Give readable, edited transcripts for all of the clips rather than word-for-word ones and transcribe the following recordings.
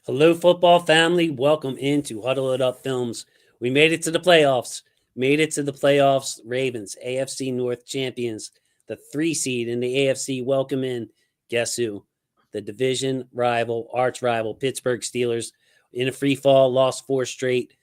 Hello, football family. Welcome into Huddle It Up Films. We made it to the playoffs. Made it to the playoffs. Ravens, AFC North champions, the 3 seed in the AFC. Welcome in. Guess who? The division rival, arch rival, Pittsburgh Steelers in a free fall, lost four straight,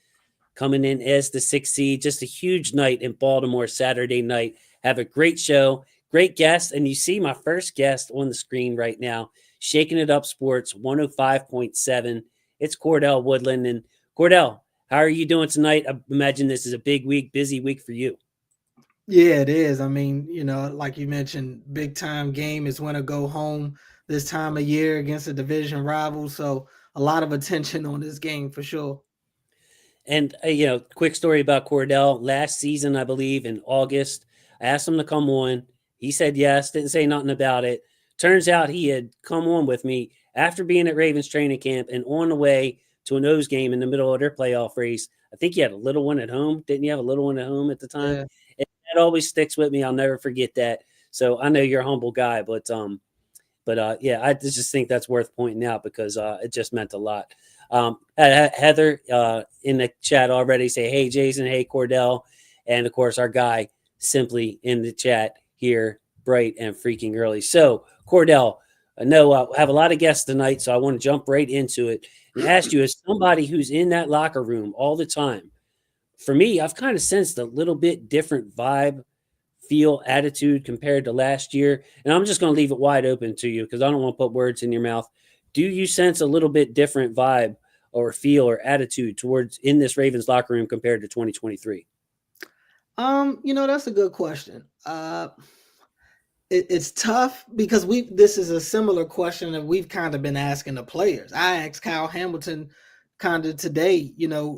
coming in as the 6 seed. Just a huge night in Baltimore Saturday night. Have a great show, great guest. And you see my first guest on the screen right now. Shaking It Up Sports 105.7. It's Cordell Woodland. And Cordell, how are you doing tonight? I imagine this is a big week, busy week for you. Yeah, it is. I mean, like you mentioned, big time game is when I go home this time of year against a division rival. So a lot of attention on this game for sure. And, quick story about Cordell. Last season, I believe in August, I asked him to come on. He said yes, didn't say nothing about it. Turns out he had come on with me after being at Ravens training camp and on the way to an O's game in the middle of their playoff race. I think you had a little one at home. Didn't you have a little one at home at the time? Yeah. And that always sticks with me. I'll never forget that. So I know you're a humble guy, but yeah, I just think that's worth pointing out because it just meant a lot. Heather in the chat already say, hey, Jason, hey, Cordell. And of course, our guy simply in the chat here, bright and freaking early. So, Cordell, I know I have a lot of guests tonight, so I want to jump right into it and ask you, as somebody who's in that locker room all the time, for me, I've kind of sensed a little bit different vibe, feel, attitude compared to last year. And I'm just going to leave it wide open to you because I don't want to put words in your mouth. Do you sense a little bit different vibe or feel or attitude towards in this Ravens locker room compared to 2023? That's a good question. It's tough because this is a similar question that we've kind of been asking the players. I asked Kyle Hamilton kind of today,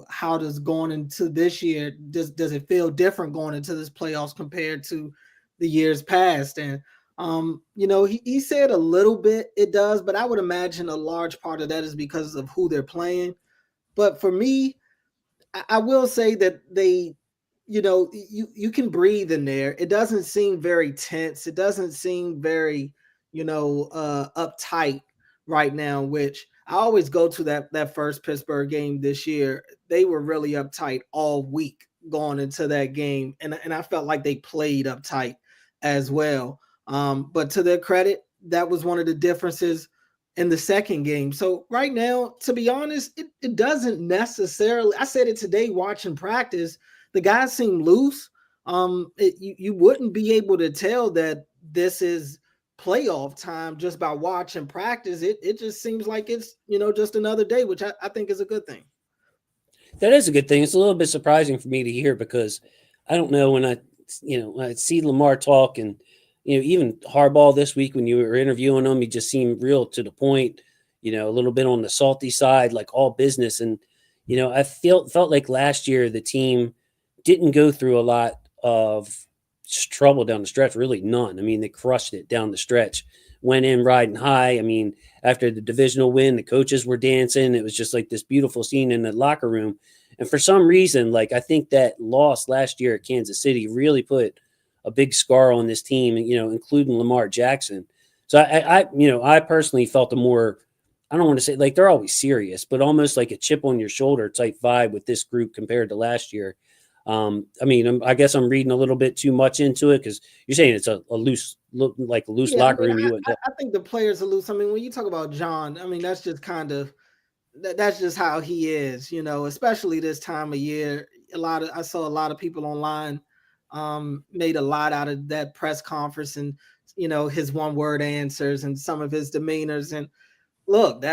how does going into this year, does it feel different going into this playoffs compared to the years past? And he said a little bit it does, but I would imagine a large part of that is because of who they're playing. But for me, I will say that you can breathe in there. It doesn't seem very tense. It doesn't seem very, uptight right now, which I always go to that first Pittsburgh game this year. They were really uptight all week going into that game. And I felt like they played uptight as well. But to their credit, that was one of the differences in the second game. So right now, to be honest, it doesn't necessarily. I said it today watching practice. The guys seem loose. You wouldn't be able to tell that this is playoff time just by watching practice. It just seems like it's just another day, which I think is a good thing. That is a good thing. It's a little bit surprising for me to hear because I don't know when I see Lamar talk and even Harbaugh this week when you were interviewing him, he just seemed real to the point. A little bit on the salty side, like all business. And I felt like last year the team didn't go through a lot of trouble down the stretch. Really, none. I mean, they crushed it down the stretch. Went in riding high. I mean, after the divisional win, the coaches were dancing. It was just like this beautiful scene in the locker room. And for some reason, like I think that loss last year at Kansas City really put a big scar on this team, including Lamar Jackson. So I personally felt a more, I don't want to say like they're always serious, but almost like a chip on your shoulder type vibe with this group compared to last year. I guess I'm reading a little bit too much into it because you're saying it's a loose Yeah, I locker mean, room. You wouldn't. I think the players are loose. I mean, when you talk about John, I mean, that's just kind of that's just how he is, especially this time of year. I saw a lot of people online made a lot out of that press conference and his one word answers and some of his demeanors. And look,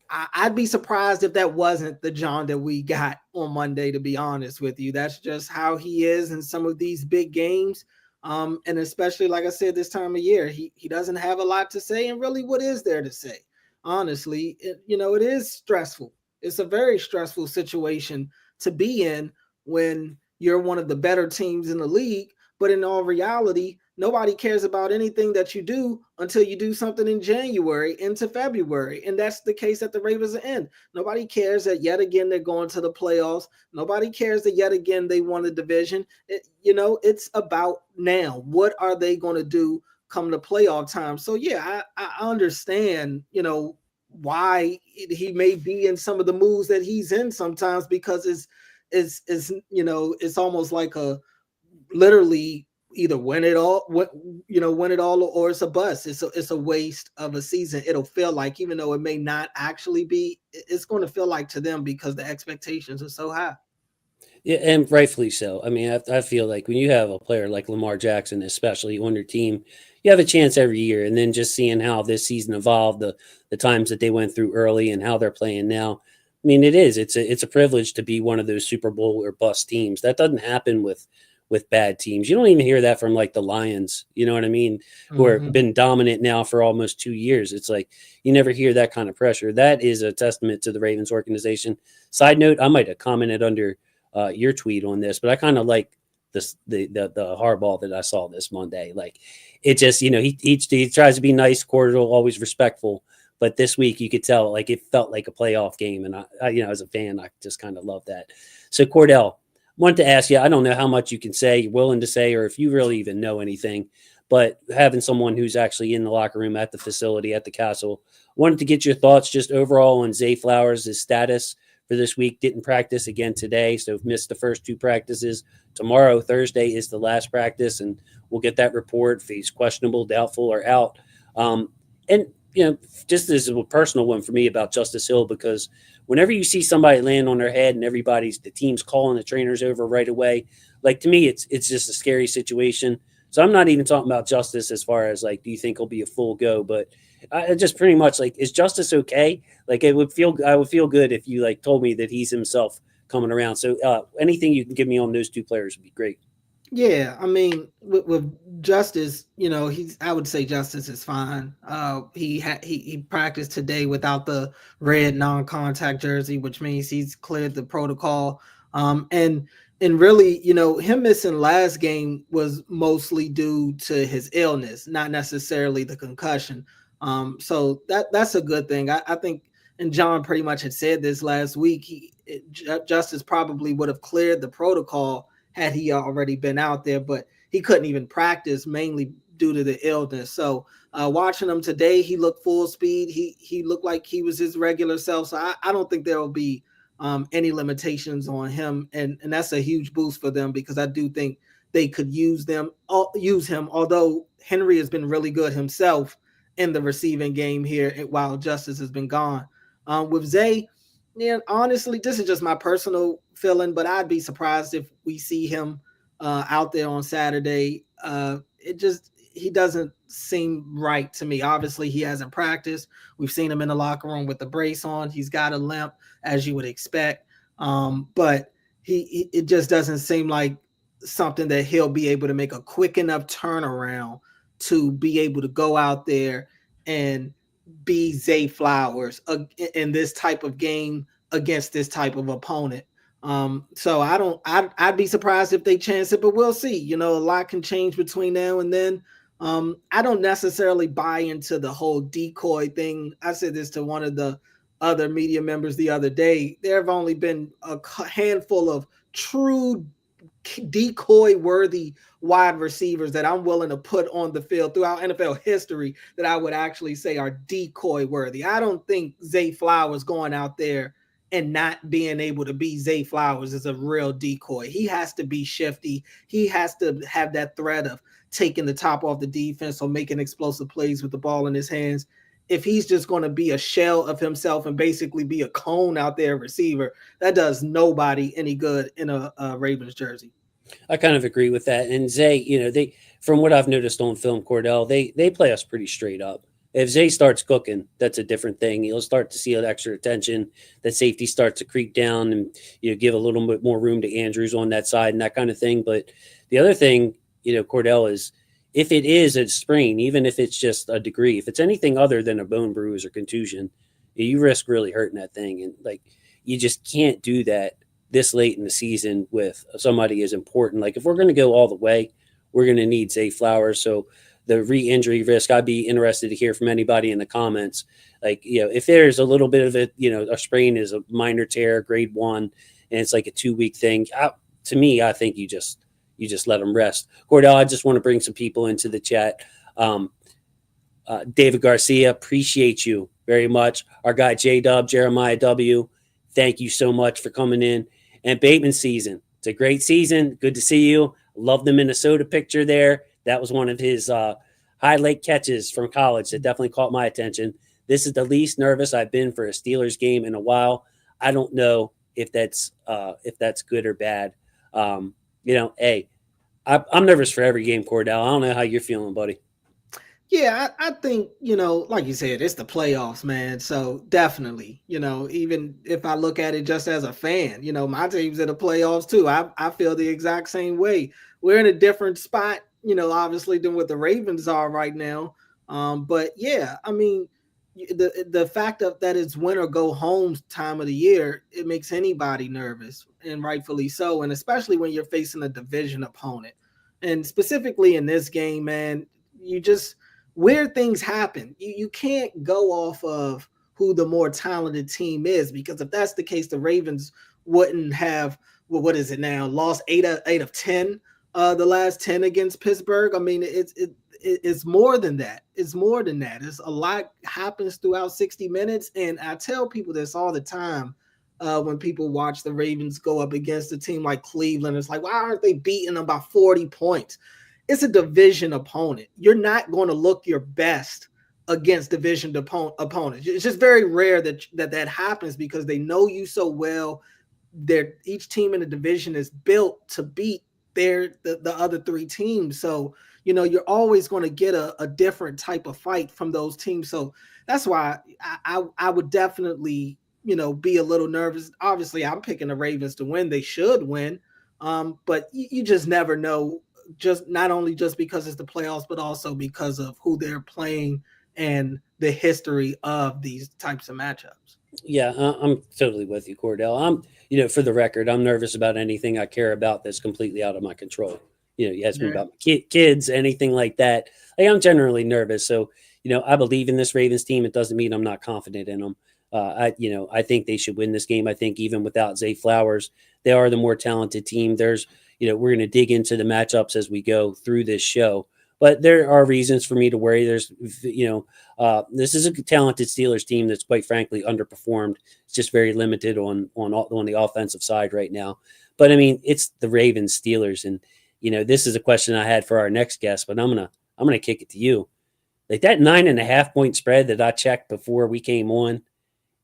I'd be surprised if that wasn't the John that we got on Monday, to be honest with you. That's just how he is in some of these big games. And especially, like I said, this time of year, he doesn't have a lot to say. And really, what is there to say? Honestly, it is stressful. It's a very stressful situation to be in when you're one of the better teams in the league. But in all reality, nobody cares about anything that you do until you do something in January into February. And that's the case at the Ravens end. Nobody cares that yet again they're going to the playoffs. Nobody cares that yet again they won the division. It's about now. What are they going to do come the playoff time? So yeah, I understand, why he may be in some of the moves that he's in sometimes, because it's it's almost like a literally either win it all, win it all, or it's a bust. It's a waste of a season. It'll feel like, even though it may not actually be, it's going to feel like to them because the expectations are so high. Yeah, and rightfully so. I mean, I feel like when you have a player like Lamar Jackson, especially on your team, you have a chance every year. And then just seeing how this season evolved, the times that they went through early and how they're playing now. I mean, it's a privilege to be one of those Super Bowl or bust teams. That doesn't happen with bad teams. You don't even hear that from like the Lions. You know what I mean? Who have Mm-hmm. been dominant now for almost 2 years. It's like you never hear that kind of pressure. That is a testament to the Ravens organization. Side note: I might have commented under your tweet on this, but I kind of like this the hardball that I saw this Monday. Like it just, he tries to be nice, cordial, always respectful. But this week you could tell like it felt like a playoff game, and I as a fan, I just kind of love that. So Cordell, wanted to ask you, I don't know how much you can say, you're willing to say, or if you really even know anything, but having someone who's actually in the locker room at the facility at the castle, wanted to get your thoughts just overall on Zay Flowers' status for this week. Didn't practice again today, so missed the first two practices. Tomorrow, Thursday, is the last practice, and we'll get that report if he's questionable, doubtful, or out. And just as a personal one for me about Justice Hill, because whenever you see somebody land on their head and the team's calling the trainers over right away, like to me, it's just a scary situation. So I'm not even talking about Justice as far as like, do you think he'll be a full go? But I just pretty much like, is Justice okay? Like I would feel good if you like told me that he's himself coming around. So anything you can give me on those two players would be great. Yeah, I mean, with Justice, I would say Justice is fine. He practiced today without the red non-contact jersey, which means he's cleared the protocol. And really, him missing last game was mostly due to his illness, not necessarily the concussion. So that's a good thing. I think, and John pretty much had said this last week. Justice probably would have cleared the protocol had he already been out there, but he couldn't even practice mainly due to the illness. So watching him today, he looked full speed. He looked like he was his regular self. So I don't think there will be any limitations on him, and that's a huge boost for them, because I do think they could use him. Although Henry has been really good himself in the receiving game here while Justice has been gone. With Zay, yeah, honestly, this is just my personal feeling, but I'd be surprised if we see him out there on Saturday. He doesn't seem right to me. Obviously, he hasn't practiced. We've seen him in the locker room with the brace on. He's got a limp, as you would expect. But it just doesn't seem like something that he'll be able to make a quick enough turnaround to be able to go out there and be Zay Flowers in this type of game against this type of opponent. So I'd be surprised if they chance it, but we'll see. A lot can change between now and then. I don't necessarily buy into the whole decoy thing. I said this to one of the other media members the other day. There have only been a handful of true decoy worthy wide receivers that I'm willing to put on the field throughout NFL history that I would actually say are decoy worthy. I don't think Zay Flowers going out there and not being able to be Zay Flowers is a real decoy. He has to be shifty. He has to have that threat of taking the top off the defense or making explosive plays with the ball in his hands. If he's just going to be a shell of himself and basically be a cone out there receiver, that does nobody any good in a Ravens jersey. I kind of agree with that. And Zay, they from what I've noticed on film, Cordell, they play us pretty straight up. If Zay starts cooking, that's a different thing. You'll start to see an extra attention. That safety starts to creep down, and give a little bit more room to Andrews on that side and that kind of thing. But the other thing, Cordell, is if it is a sprain, even if it's just a degree, if it's anything other than a bone bruise or contusion, you risk really hurting that thing. And like you just can't do that this late in the season with somebody as important. Like if we're going to go all the way, we're going to need Zay Flowers. So the re-injury risk, I'd be interested to hear from anybody in the comments. Like, if there's a little bit of it, a sprain is a minor tear, grade 1, and it's like a 2-week thing. To me, I think you just let them rest. Cordell, I just want to bring some people into the chat. David Garcia, appreciate you very much. Our guy J Dub, Jeremiah W., thank you so much for coming in. And Bateman season. It's a great season. Good to see you. Love the Minnesota picture there. That was one of his highlight catches from college that definitely caught my attention. This is the least nervous I've been for a Steelers game in a while. I don't know if that's good or bad. Hey, I'm nervous for every game, Cordell. I don't know how you're feeling, buddy. Yeah, I think, like you said, it's the playoffs, man. So definitely, even if I look at it just as a fan, my team's in the playoffs too. I feel the exact same way. We're in a different spot, obviously than what the Ravens are right now. But yeah, I mean, the fact of that it's win or go home time of the year, it makes anybody nervous, and rightfully so. And especially when you're facing a division opponent. And specifically in this game, man, you just weird things happen. You can't go off of who the more talented team is, because if that's the case, the Ravens wouldn't have, well, what is it now? Lost eight of 10, the last 10 against Pittsburgh. I mean, it's more than that. It's more than that. It's a lot happens throughout 60 minutes. And I tell people this all the time. When people watch the Ravens go up against a team like Cleveland, it's like, why aren't they beating them by 40 points? It's a division opponent. You're not going to look your best against division opponents. It's just very rare that happens, because they know you so well. Each team in the division is built to beat the other three teams. So, you're always going to get a different type of fight from those teams. So that's why I would definitely, be a little nervous. Obviously, I'm picking the Ravens to win. They should win. But you just never know, just not only just because it's the playoffs, but also because of who they're playing and the history of these types of matchups. Yeah, I'm totally with you, Cordell. For the record, I'm nervous about anything I care about that's completely out of my control. You ask me about kids, anything like that. Like, I'm generally nervous. So, I believe in this Ravens team. It doesn't mean I'm not confident in them. I think they should win this game. I think even without Zay Flowers, they are the more talented team. We're going to dig into the matchups as we go through this show, but there are reasons for me to worry. This is a talented Steelers team that's quite frankly underperformed. It's just very limited on the offensive side right now. But I mean, it's the Ravens Steelers, and this is a question I had for our next guest, but I'm gonna kick it to you. Like, that 9.5 point spread that I checked before we came on,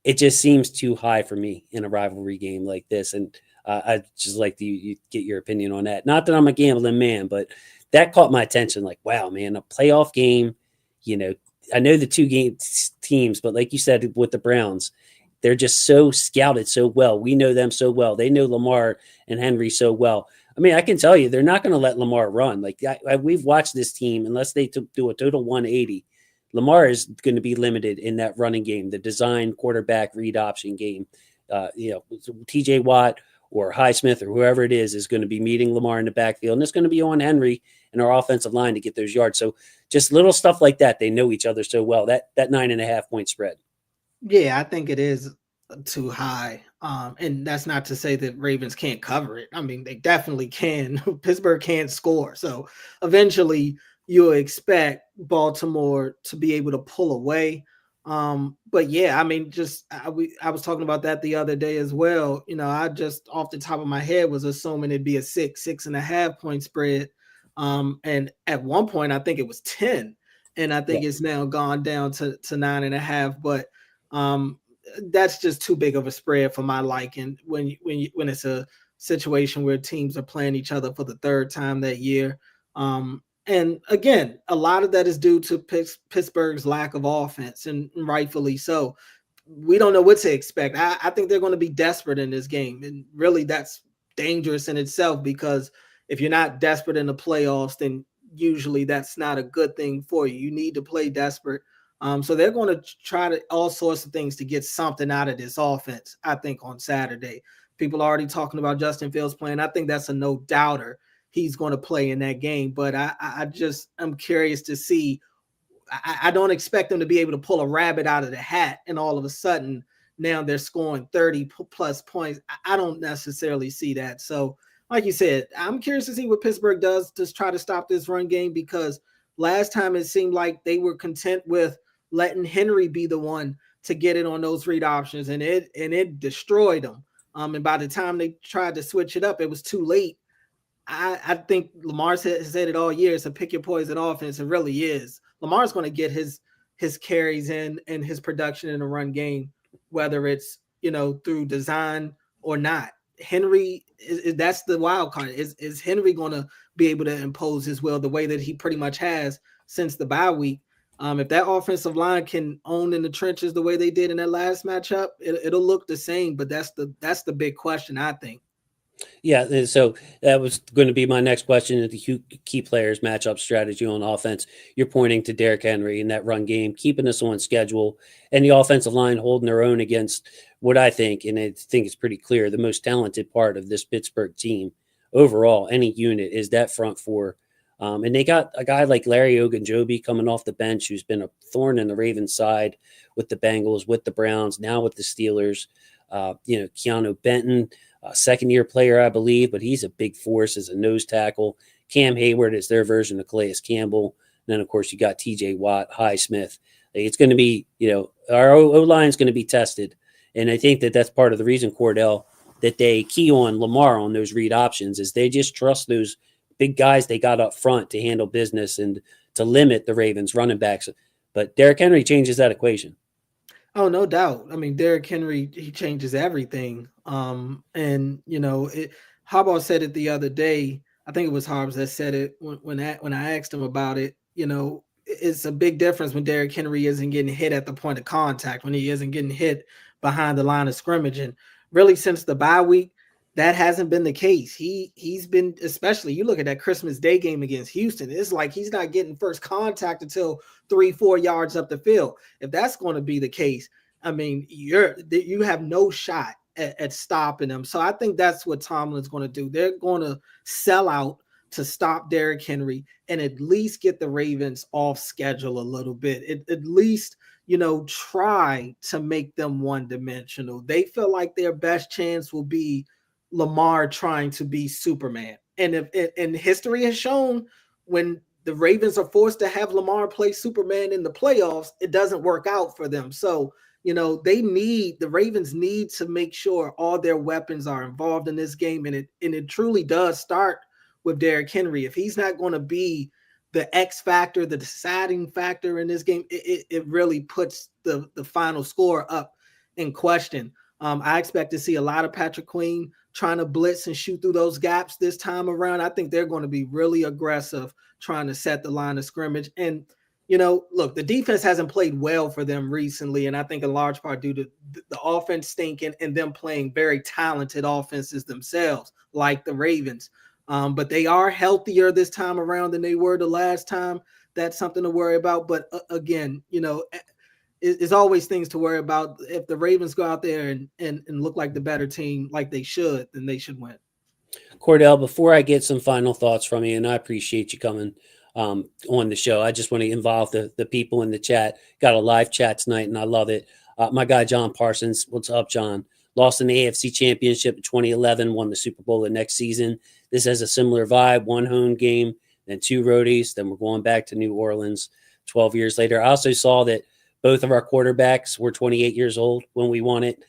it just seems too high for me in a rivalry game like this. And I'd just like to get your opinion on that. Not that I'm a gambling man, but that caught my attention. Like, wow, man, a playoff game. I know the two teams, but like you said with the Browns, they're just so scouted so well. We know them so well. They know Lamar and Henry so well. I mean, I can tell you, they're not going to let Lamar run. Like, we've watched this team, unless they do a total 180. Lamar is going to be limited in that running game, the design quarterback read option game. TJ Watt or Highsmith or whoever it is going to be meeting Lamar in the backfield, and it's going to be on Henry and our offensive line to get those yards. So just little stuff like that. They know each other so well. That 9.5 point spread. Yeah, I think it is too high. And that's not to say that Ravens can't cover it. I mean, they definitely can. Pittsburgh can't score. So eventually you'll expect Baltimore to be able to pull away. But yeah, I mean, I was talking about that the other day as well. I just off the top of my head was assuming it'd be a 6.5 point spread. And at one point I think it was 10, and I think it's now gone down to 9.5. But that's just too big of a spread for my liking when it's a situation where teams are playing each other for the third time that year. And again, a lot of that is due to Pittsburgh's lack of offense, and rightfully so. We don't know what to expect. I think they're going to be desperate in this game, and really that's dangerous in itself, because if you're not desperate in the playoffs, then usually that's not a good thing for you. You need to play desperate. So they're going to try to all sorts of things to get something out of this offense, I think, on Saturday. People are already talking about Justin Fields playing. I think that's a no doubter. He's going to play in that game. But I'm curious to see. I don't expect them to be able to pull a rabbit out of the hat and all of a sudden now they're scoring 30 plus points. I don't necessarily see that. So like you said, I'm curious to see what Pittsburgh does to try to stop this run game, because last time it seemed like they were content with letting Henry be the one to get it on those read options, and it destroyed them. And by the time they tried to switch it up, it was too late. I think Lamar said it all year. It's a pick your poison offense. It really is. Lamar's going to get his carries in and his production in the run game, whether it's through design or not. Henry is that's the wild card. Is Henry going to be able to impose his will the way that he pretty much has since the bye week? If that offensive line can own in the trenches the way they did in that last matchup, it'll look the same. But that's the big question, I think. Yeah, and so that was going to be my next question: the key players matchup strategy on offense. You're pointing to Derrick Henry in that run game, keeping us on schedule, and the offensive line holding their own against what I think, and I think it's pretty clear, the most talented part of this Pittsburgh team overall. Any unit is that front four, and they got a guy like Larry Ogunjobi coming off the bench, who's been a thorn in the Ravens' side with the Bengals, with the Browns, now with the Steelers. Keanu Benton. Second-year player, I believe, but he's a big force as a nose tackle. Cam Hayward is their version of Calais Campbell. And then, of course, you got T.J. Watt, Highsmith. It's going to be, our O-line is going to be tested. And I think that's part of the reason, Cordell, that they key on Lamar on those read options is they just trust those big guys they got up front to handle business and to limit the Ravens running backs. But Derrick Henry changes that equation. Oh, no doubt. I mean, Derrick Henry, he changes everything. Harbaugh said it the other day. I think it was Harbs that said it when I asked him about it. It's a big difference when Derrick Henry isn't getting hit at the point of contact, when he isn't getting hit behind the line of scrimmage. And really, since the bye week, that hasn't been the case. He's been, especially you look at that Christmas Day game against Houston, it's like he's not getting first contact until 3-4 yards up the field. If that's going to be the case, I mean, you have no shot at stopping them. So I think that's what Tomlin's going to do. They're going to sell out to stop Derrick Henry and at least get the Ravens off schedule a little bit. At least, try to make them one-dimensional. They feel like their best chance will be Lamar trying to be Superman. And history has shown when the Ravens are forced to have Lamar play Superman in the playoffs, it doesn't work out for them. So, the Ravens need to make sure all their weapons are involved in this game. And it truly does start with Derrick Henry. If he's not going to be the X factor, the deciding factor in this game, it really puts the final score up in question. I expect to see a lot of Patrick Queen trying to blitz and shoot through those gaps this time around. I think they're going to be really aggressive trying to set the line of scrimmage. And, look, the defense hasn't played well for them recently, and I think in large part due to the offense stinking and them playing very talented offenses themselves, like the Ravens. But they are healthier this time around than they were the last time. That's something to worry about. But again, it's always things to worry about. If the Ravens go out there and look like the better team like they should, then they should win. Cordell, before I get some final thoughts from you, and I appreciate you coming on the show, I just want to involve the people in the chat. Got a live chat tonight, and I love it. My guy, John Parsons. What's up, John? Lost in the AFC Championship in 2011, won the Super Bowl the next season. This has a similar vibe, one home game, then 2 roadies, then we're going back to New Orleans 12 years later. I also saw that both of our quarterbacks were 28 years old when we won it.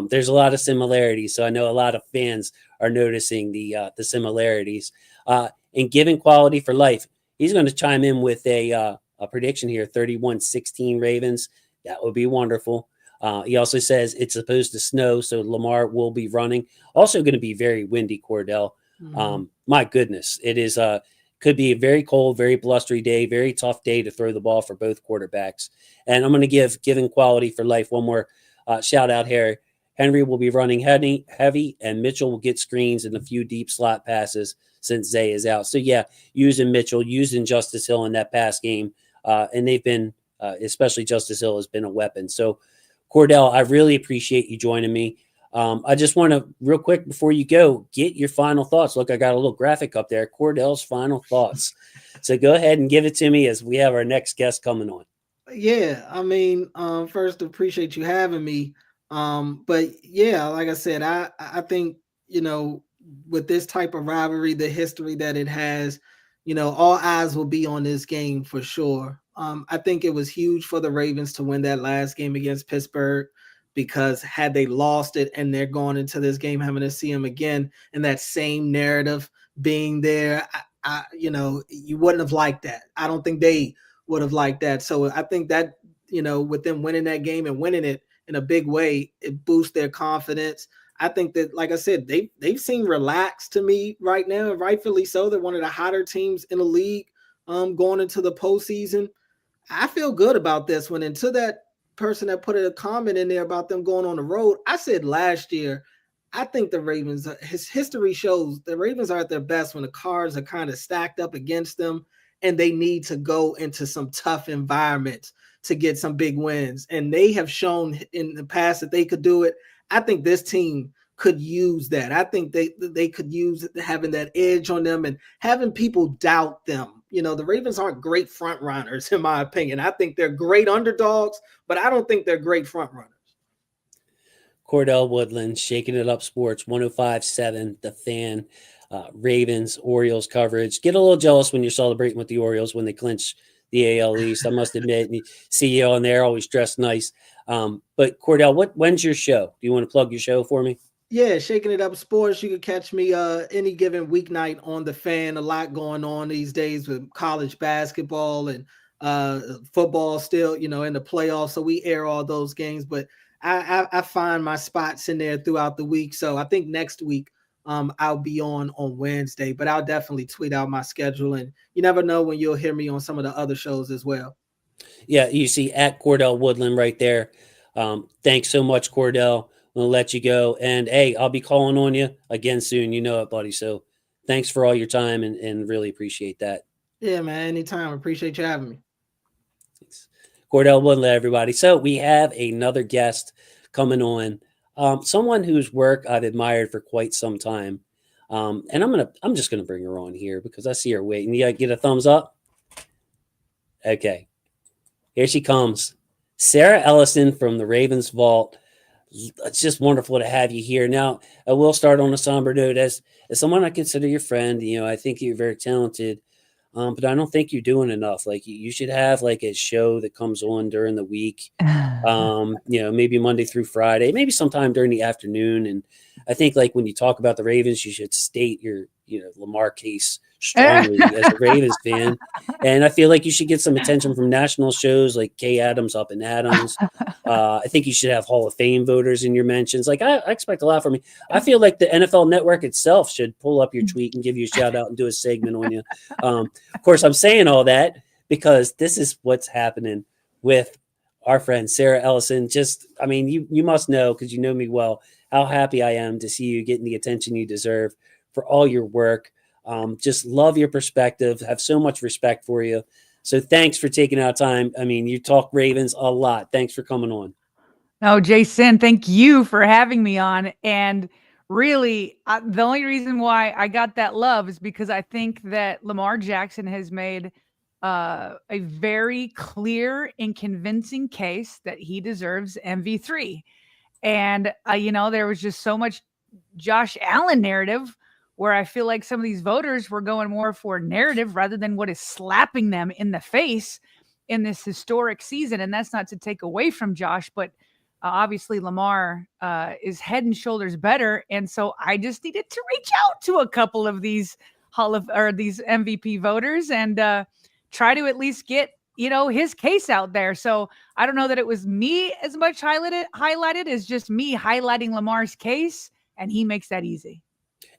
There's a lot of similarities, so I know a lot of fans are noticing the similarities. And given quality for life, he's going to chime in with a prediction here, 31-16 Ravens. That would be wonderful. He also says it's supposed to snow, so Lamar will be running. Also going to be very windy, Cordell. My goodness, it is could be a very cold, very blustery day, very tough day to throw the ball for both quarterbacks. And I'm going to given quality for life, one more shout out here. Henry will be running heavy, and Mitchell will get screens and a few deep slot passes since Zay is out. So, yeah, using Mitchell, using Justice Hill in that pass game, and they've been, especially Justice Hill has been a weapon. So, Cordell, I really appreciate you joining me. I just want to, real quick, before you go, get your final thoughts. Look, I got a little graphic up there, Cordell's final thoughts. So go ahead and give it to me as we have our next guest coming on. Yeah, I mean, first, appreciate you having me. But yeah, like I said, I think, with this type of rivalry, the history that it has, all eyes will be on this game for sure. I think it was huge for the Ravens to win that last game against Pittsburgh, because had they lost it and they're going into this game having to see them again and that same narrative being there, you wouldn't have liked that. I don't think they would have liked that. So I think that, with them winning that game and winning it in a big way, it boosts their confidence. I think that, like I said, they've seemed relaxed to me right now, and rightfully so. They're one of the hotter teams in the league going into the postseason. I feel good about this one. And to that person that put a comment in there about them going on the road, I said last year, I think the Ravens, his history shows the Ravens are at their best when the cards are kind of stacked up against them and they need to go into some tough environments to get some big wins. And they have shown in the past that they could do it. I think this team could use that. I think they could use having that edge on them and having people doubt them. The Ravens aren't great front runners, in my opinion. I think they're great underdogs, but I don't think they're great front runners. Cordell Woodland, Shaking It Up Sports, 105.7, The Fan, Ravens, Orioles coverage. Get a little jealous when you're celebrating with the Orioles when they clinch the AL East, I must admit. And you see you on there, always dressed nice. But Cordell, when's your show? Do you want to plug your show for me? Yeah, Shaking It Up Sports. You can catch me any given weeknight on The Fan. A lot going on these days with college basketball and football still, in the playoffs. So we air all those games, but I find my spots in there throughout the week. So I think next week I'll be on Wednesday, but I'll definitely tweet out my schedule. And you never know when you'll hear me on some of the other shows as well. Yeah, you see at Cordell Woodland right there. Thanks so much, Cordell. I'm going to let you go. And, hey, I'll be calling on you again soon. You know it, buddy. So thanks for all your time and really appreciate that. Yeah, man. Anytime. Appreciate you having me. Thanks. Cordell Woodland, everybody. So we have another guest coming on, someone whose work I've admired for quite some time. And I'm just going to bring her on here because I see her waiting. You get a thumbs up? Okay. Here she comes. Sarah Ellison from the Ravens Vault. It's just wonderful to have you here. Now, I will start on a somber note. As someone I consider your friend, I think you're very talented, but I don't think you're doing enough. Like, you should have like a show that comes on during the week, maybe Monday through Friday, maybe sometime during the afternoon. And I think like when you talk about the Ravens, you should state your, Lamar case strongly as a Ravens fan. And I feel like you should get some attention from national shows like Kay Adams, Up and Adams. I think you should have Hall of Fame voters in your mentions. Like I expect a lot from you. I feel like the NFL Network itself should pull up your tweet and give you a shout out and do a segment on you. Of course, I'm saying all that because this is what's happening with our friend Sarah Ellison. You must know, because you know me well, how happy I am to see you getting the attention you deserve for all your work. Just love your perspective, have so much respect for you. So thanks for taking out time. I mean, you talk Ravens a lot. Thanks for coming on. No, Jason, thank you for having me on. And really, the only reason why I got that love is because I think that Lamar Jackson has made a very clear and convincing case that he deserves MV3. And, there was just so much Josh Allen narrative where I feel like some of these voters were going more for narrative rather than what is slapping them in the face in this historic season. And that's not to take away from Josh, but obviously Lamar is head and shoulders better. And so I just needed to reach out to a couple of these these MVP voters and try to at least get, his case out there. So I don't know that it was me as much highlighted as just me highlighting Lamar's case, and he makes that easy.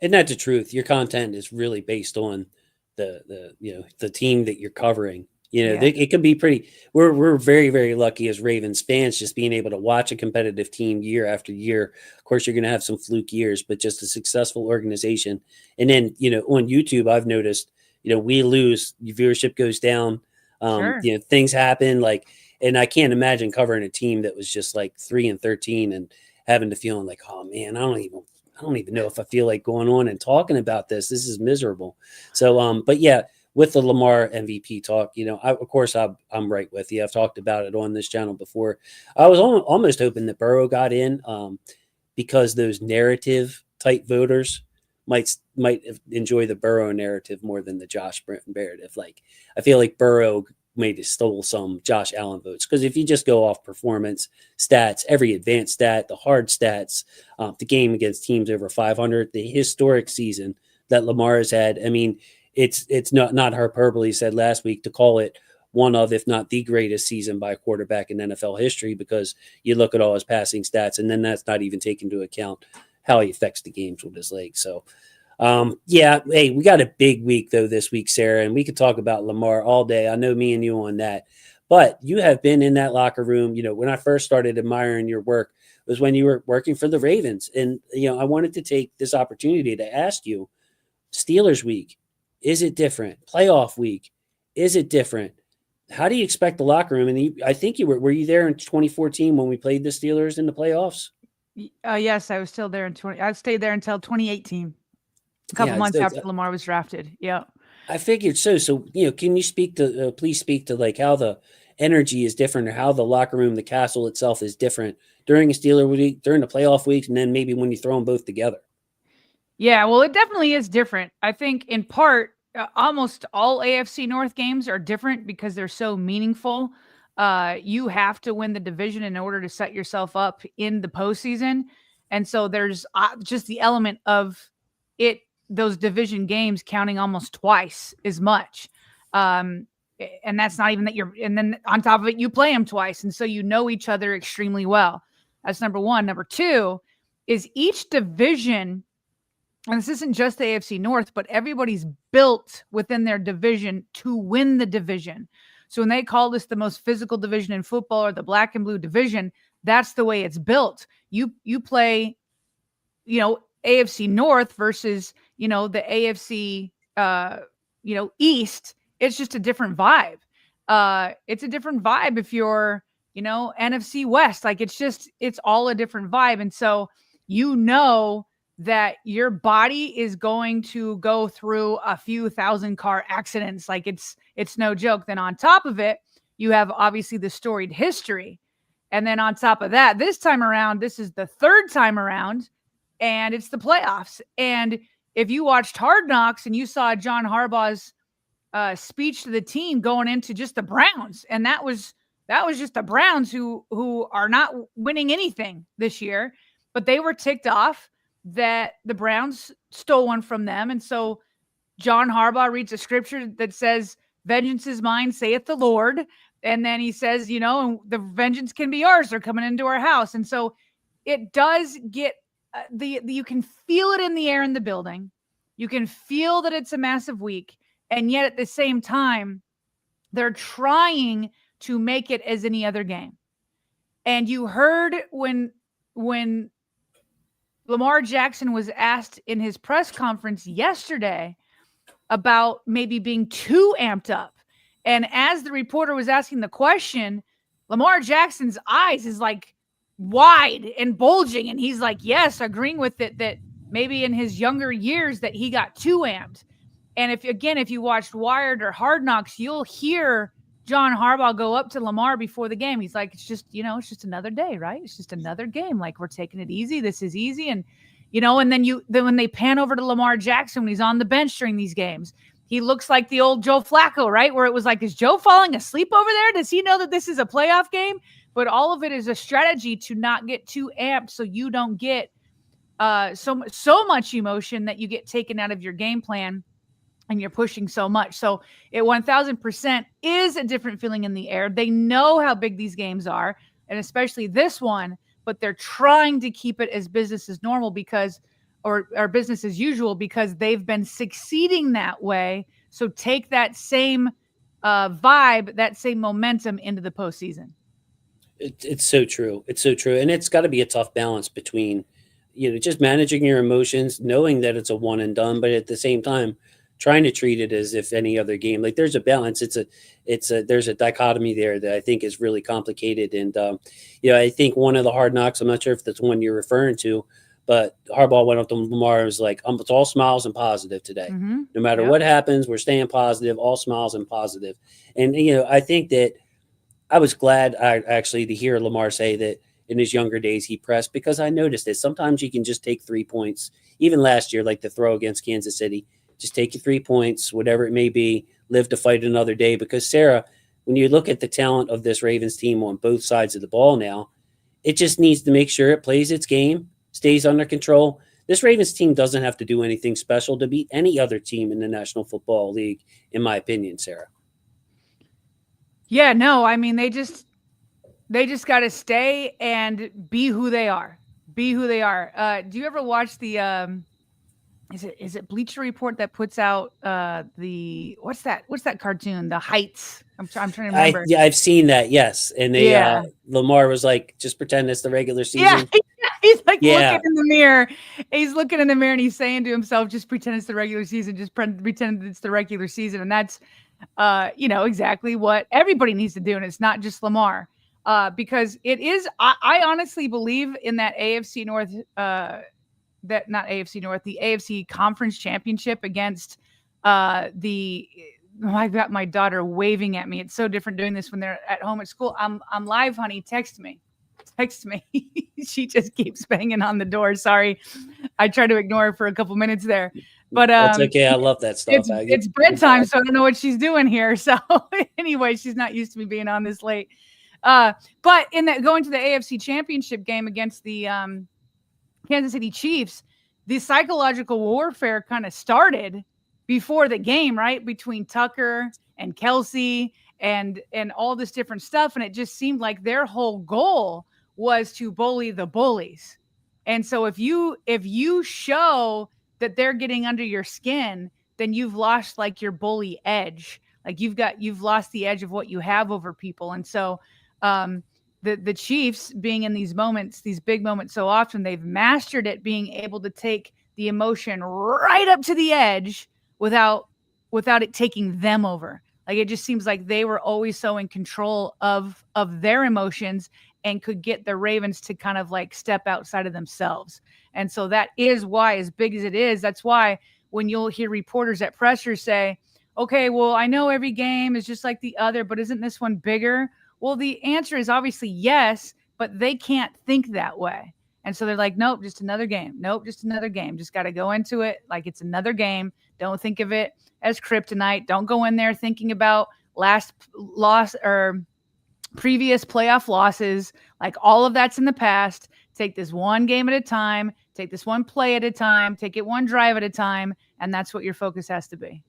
And that's the truth. Your content is really based on the team that you're covering. It can be pretty. We're very, very lucky as Ravens fans just being able to watch a competitive team year after year. Of course, you're going to have some fluke years, but just a successful organization. And then on YouTube, I've noticed we lose, viewership goes down. Sure. Things happen and I can't imagine covering a team that was just like 3-13 and having to feel like, oh man, I don't even know if I feel like going on and talking about this. This is miserable. So, but yeah, with the Lamar MVP talk, I'm right with you. I've talked about it on this channel before. I was almost hoping that Burrow got in because those narrative type voters might enjoy the Burrow narrative more than the Josh Britton narrative. Like, I feel like Burrow maybe stole some Josh Allen votes. Because if you just go off performance stats, every advanced stat, the hard stats, the game against teams over 500, the historic season that Lamar has had, I mean, it's not hyperbole said last week to call it one of, if not the greatest season by a quarterback in NFL history, because you look at all his passing stats, and then that's not even taking into account how he affects the games with his legs. So, hey, we got a big week though this week, Sarah, and we could talk about Lamar all day. I know me and you on that, but you have been in that locker room. You know, when I first started admiring your work was when you were working for the Ravens. And, you know, I wanted to take this opportunity to ask you, Steelers week, is it different? Playoff week, is it different? How do you expect the locker room? And I think you were you there in 2014 when we played the Steelers in the playoffs? Yes, I was still there I stayed there until 2018. A couple months after Lamar was drafted. Yeah. I figured so. So, you know, can you please speak to like how the energy is different, or how the locker room, the castle itself is different during a Steeler week, during the playoff weeks, and then maybe when you throw them both together? Yeah, well, it definitely is different. I think in part, almost all AFC North games are different because they're so meaningful. You have to win the division in order to set yourself up in the postseason. And so there's just the element of those division games counting almost twice as much. And that's not even that and then on top of it, you play them twice. And so you know each other extremely well. That's number one. Number two is each division, and this isn't just the AFC North, but everybody's built within their division to win the division. So when they call this the most physical division in football, or the black and blue division, that's the way it's built. You play, you know, AFC North versus, you know, the AFC, East. It's just a different vibe. It's a different vibe if you're, you know, NFC West. Like it's all a different vibe. And so, you know, that your body is going to go through a few thousand car accidents. Like it's no joke. Then on top of it, you have obviously the storied history. And then on top of that, this time around, this is the third time around, and it's the playoffs. And if you watched Hard Knocks and you saw John Harbaugh's speech to the team going into just the Browns, and that was just the Browns who are not winning anything this year, but they were ticked off that the Browns stole one from them. And so John Harbaugh reads a scripture that says, "Vengeance is mine, saith the Lord." And then he says, you know, the vengeance can be ours. They're coming into our house. And so it does get you can feel it in the air in the building. You can feel that it's a massive week. And yet at the same time, they're trying to make it as any other game. And you heard when Lamar Jackson was asked in his press conference yesterday about maybe being too amped up. And as the reporter was asking the question, Lamar Jackson's eyes is like wide and bulging. And he's like, yes, agreeing with it, that maybe in his younger years that he got too amped. And if you watched Wired or Hard Knocks, you'll hear John Harbaugh go up to Lamar before the game. He's like, it's just another day, right? It's just another game. Like, we're taking it easy. This is easy. And, you know, and then when they pan over to Lamar Jackson, when he's on the bench during these games, he looks like the old Joe Flacco, right? Where it was like, is Joe falling asleep over there? Does he know that this is a playoff game? But all of it is a strategy to not get too amped, so you don't get so much emotion that you get taken out of your game plan and you're pushing so much. So it 1000% is a different feeling in the air. They know how big these games are, and especially this one, but they're trying to keep it as business as normal or business as usual, because they've been succeeding that way. So take that same vibe, that same momentum into the postseason. It's so true. It's so true. And it's got to be a tough balance between, you know, just managing your emotions, knowing that it's a one and done, but at the same time, trying to treat it as if any other game. Like, there's a balance. There's a dichotomy there that I think is really complicated. And, you know, I think one of the Hard Knocks, I'm not sure if that's one you're referring to, but Harbaugh went up to Lamar and was like, it's all smiles and positive today. Mm-hmm. No matter what happens, we're staying positive, all smiles and positive. And, you know, I think that I was glad to hear Lamar say that in his younger days he pressed, because I noticed that sometimes you can just take 3 points. Even last year, like the throw against Kansas City, just take your 3 points, whatever it may be, live to fight another day. Because Sarah, when you look at the talent of this Ravens team on both sides of the ball now, it just needs to make sure it plays its game, stays under control. This Ravens team doesn't have to do anything special to beat any other team in the National Football League, in my opinion, Sarah. Yeah, no, I mean, they just got to stay and be who they are. Be who they are. Do you ever watch the is it Bleacher Report that puts out the what's that cartoon? The Heights. I'm trying to remember. I've seen that. Yes, and they Lamar was like, just pretend it's the regular season. Yeah, he's like looking in the mirror. He's looking in the mirror and he's saying to himself, "Just pretend it's the regular season. Just pretend it's the regular season." And that's exactly what everybody needs to do, and it's not just Lamar. Because it is, I honestly believe in that AFC North, not AFC North, the AFC Conference Championship against I've got my daughter waving at me. It's so different doing this when they're at home at school. I'm live, honey. Text me. She just keeps banging on the door. Sorry. I tried to ignore her for a couple minutes there. But that's okay. I love that stuff. It's bedtime, so I don't know what she's doing here. So anyway, she's not used to me being on this late. But in that going to the AFC Championship game against the Kansas City Chiefs, the psychological warfare kind of started before the game, right? Between Tucker and Kelsey and all this different stuff. And it just seemed like their whole goal was to bully the bullies. And so if you show that they're getting under your skin, then you've lost like your bully edge. Like you've lost the edge of what you have over people. And so the Chiefs being in these moments, these big moments so often, they've mastered it, being able to take the emotion right up to the edge without it taking them over. Like, it just seems like they were always so in control of their emotions and could get the Ravens to kind of like step outside of themselves. And so that is why, as big as it is, that's why when you'll hear reporters at pressure say, okay, well, I know every game is just like the other, but isn't this one bigger? Well, the answer is obviously yes, but they can't think that way. And so they're like, nope, just another game. Nope, just another game. Just got to go into it like it's another game. Don't think of it as kryptonite. Don't go in there thinking about last loss or previous playoff losses. Like, all of that's in the past. Take this one game at a time. Take this one play at a time. Take it one drive at a time. And that's what your focus has to be.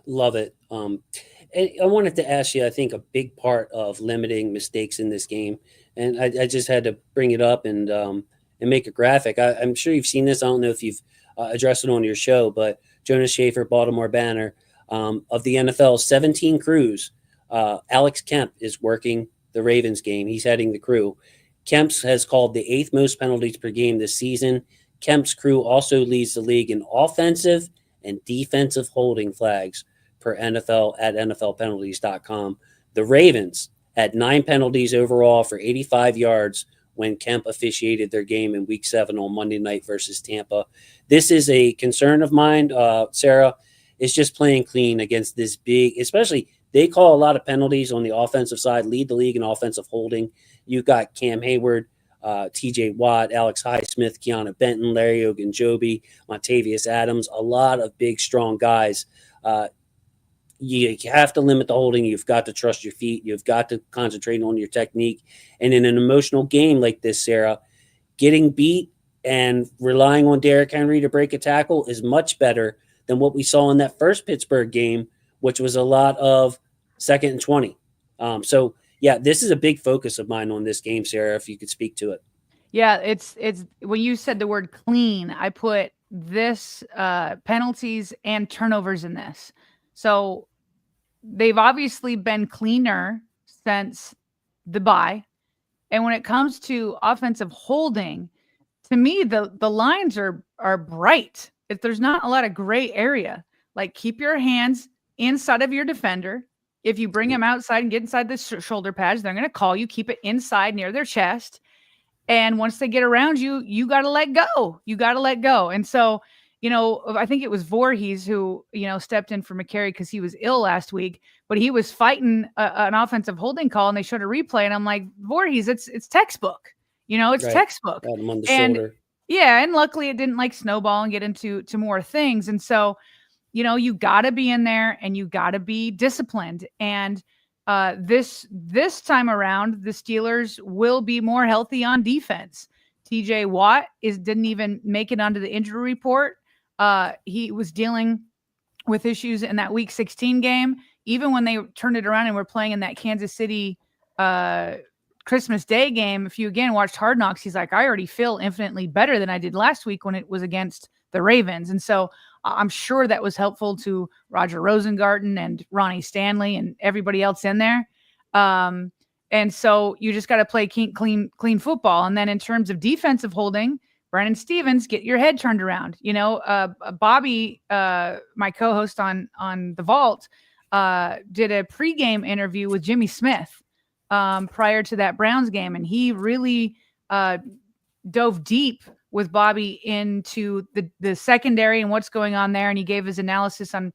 Love it. And I wanted to ask you, I think a big part of limiting mistakes in this game, and I just had to bring it up and make a graphic. I'm sure you've seen this. I don't know if you've addressed it on your show, but Jonas Schaefer, Baltimore Banner, of the NFL 17 crews, Alex Kemp is working the Ravens game. He's heading the crew. Kemp's has called the 8th most penalties per game this season. Kemp's crew also leads the league in offensive and defensive holding flags per NFL at NFLpenalties.com. The Ravens had 9 penalties overall for 85 yards when Kemp officiated their game in Week 7 on Monday night versus Tampa. This is a concern of mine, Sarah, is just playing clean against this big, especially they call a lot of penalties on the offensive side, lead the league in offensive holding. You've got Cam Hayward, TJ Watt, Alex Highsmith, Keanu Benton, Larry Ogunjobi, Montavious Adams, a lot of big, strong guys. You have to limit the holding. You've got to trust your feet. You've got to concentrate on your technique. And in an emotional game like this, Sarah, getting beat and relying on Derrick Henry to break a tackle is much better than what we saw in that first Pittsburgh game, which was a lot of 2nd and 20. So, yeah, this is a big focus of mine on this game, Sarah, if you could speak to it. Yeah, it's when you said the word clean, I put this penalties and turnovers in this. So they've obviously been cleaner since the bye. And when it comes to offensive holding, to me, the lines are bright. If there's not a lot of gray area, like, keep your hands inside of your defender. If you bring them outside and get inside the shoulder pads, they're going to call you. Keep it inside near their chest. And once they get around you, you got to let go. You got to let go. And so, I think it was Voorhees who, stepped in for McCary because he was ill last week, but he was fighting an offensive holding call and they showed a replay. And I'm like, Voorhees, it's textbook, it's right. Textbook. Got him on the shoulder. Yeah. And luckily it didn't snowball and get into more things. And so, you got to be in there and you got to be disciplined. And This time around, the Steelers will be more healthy on defense. TJ Watt didn't even make it onto the injury report. He was dealing with issues in that Week 16 game. Even when they turned it around and were playing in that Kansas City Christmas Day game, if you again watched Hard Knocks, he's like, I already feel infinitely better than I did last week when it was against the Ravens. And so I'm sure that was helpful to Roger Rosengarten and Ronnie Stanley and everybody else in there. And so you just got to play clean football. And then in terms of defensive holding, Brandon Stevens, get your head turned around. You know, Bobby, my co-host on The Vault, did a pregame interview with Jimmy Smith prior to that Browns game. And he really dove deep with Bobby into the secondary and what's going on there. And he gave his analysis on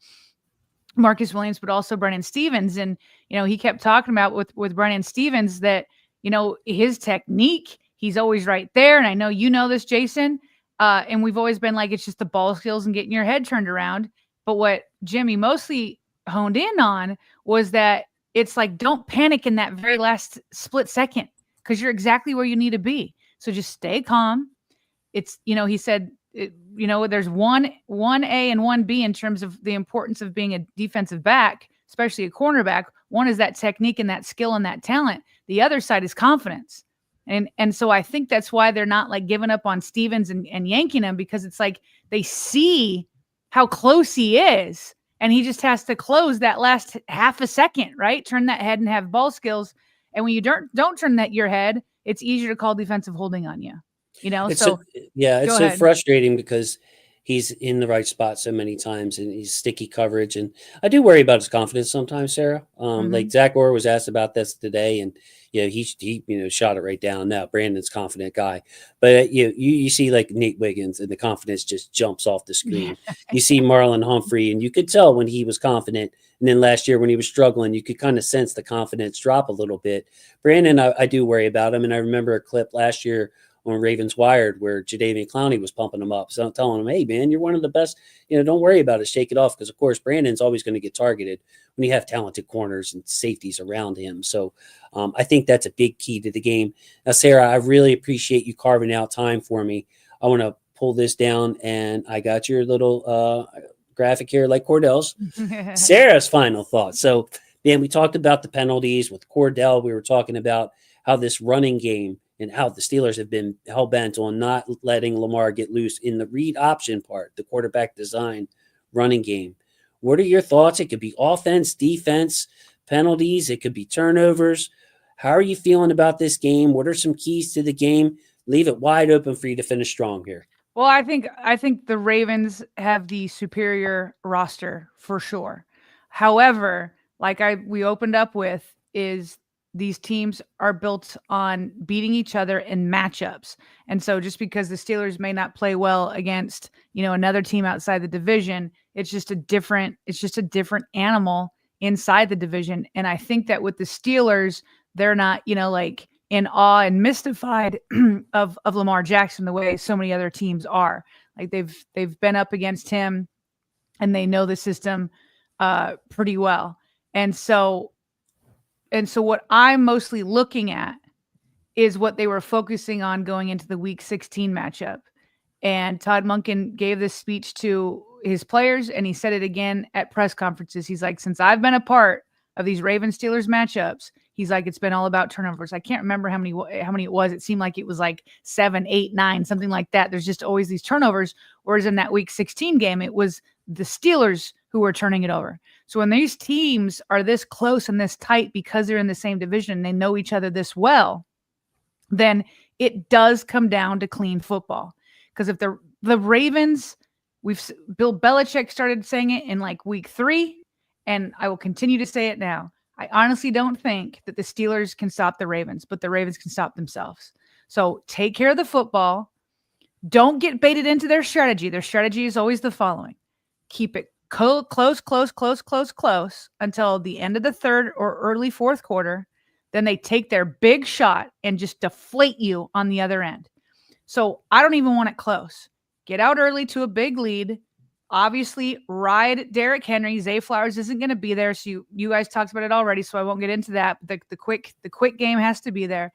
Marcus Williams, but also Brandon Stevens. And, you know, he kept talking about with Brandon Stevens that, you know, his technique, he's always right there. And I know you know this, Jason. And we've always been like, it's just the ball skills and getting your head turned around. But what Jimmy mostly honed in on was that it's like, don't panic in that very last split second because you're exactly where you need to be. So just stay calm. It's, you know, he said, you know, there's one A and one B in terms of the importance of being a defensive back, especially a cornerback. One is that technique and that skill and that talent. The other side is confidence. And so I think that's why they're not like giving up on Stevens and yanking him, because it's like they see how close he is and he just has to close that last half a second, right? Turn that head and have ball skills. And when you don't turn your head, it's easier to call defensive holding on you. You know, it's so ahead. frustrating because he's in the right spot so many times and he's sticky coverage. And I do worry about his confidence sometimes, Sarah. Like Zach Orr was asked about this today, and he you know, shot it right down. Now Brandon's a confident guy, but you see like Nate Wiggins and the confidence just jumps off the screen. You see Marlon Humphrey, and you could tell when he was confident. And then last year when he was struggling, you could kind of sense the confidence drop a little bit. Brandon, I do worry about him. And I remember a clip last year on Ravens Wired where Jadeveon Clowney was pumping him up. So I'm telling him, hey, man, you're one of the best. You know, don't worry about it. Shake it off. Because, of course, Brandon's always going to get targeted when you have talented corners and safeties around him. So I think that's a big key to the game. Now, Sarah, I really appreciate you carving out time for me. I want to pull this down, and I got your little graphic here like Cordell's. Sarah's final thoughts. So, man, we talked about the penalties with Cordell. We were talking about how this running game and how the Steelers have been hell-bent on not letting Lamar get loose in the read option part, the quarterback design running game. What are your thoughts? It could be offense, defense, penalties. It could be turnovers. How are you feeling about this game? What are some keys to the game? Leave it wide open for you to finish strong here. Well, I think the Ravens have the superior roster for sure. However, like we opened up with, is these teams are built on beating each other in matchups. And so just because the Steelers may not play well against, you know, another team outside the division, it's just a different animal inside the division. And I think that with the Steelers, they're not, you know, like in awe and mystified of Lamar Jackson the way so many other teams are. Like they've been up against him and they know the system pretty well. And so what I'm mostly looking at is what they were focusing on going into the Week 16 matchup. And Todd Monken gave this speech to his players, and he said it again at press conferences. He's like, since I've been a part of these Ravens-Steelers matchups, he's like, it's been all about turnovers. I can't remember how many it was. It seemed like it was like 7, 8, 9, something like that. There's just always these turnovers. Whereas in that Week 16 game, it was the Steelers who were turning it over. So when these teams are this close and this tight because they're in the same division and they know each other this well, then it does come down to clean football. Because if the Ravens, Bill Belichick started saying it in like Week 3, and I will continue to say it now. I honestly don't think that the Steelers can stop the Ravens, but the Ravens can stop themselves. So take care of the football. Don't get baited into their strategy. Their strategy is always the following. Keep it close until the end of the third or early fourth quarter. Then they take their big shot and just deflate you on the other end. So I don't even want it close. Get out early to a big lead. obviously ride Derrick Henry. Zay Flowers isn't going to be there, so you guys talked about it already, so I won't get into that. The quick game has to be there,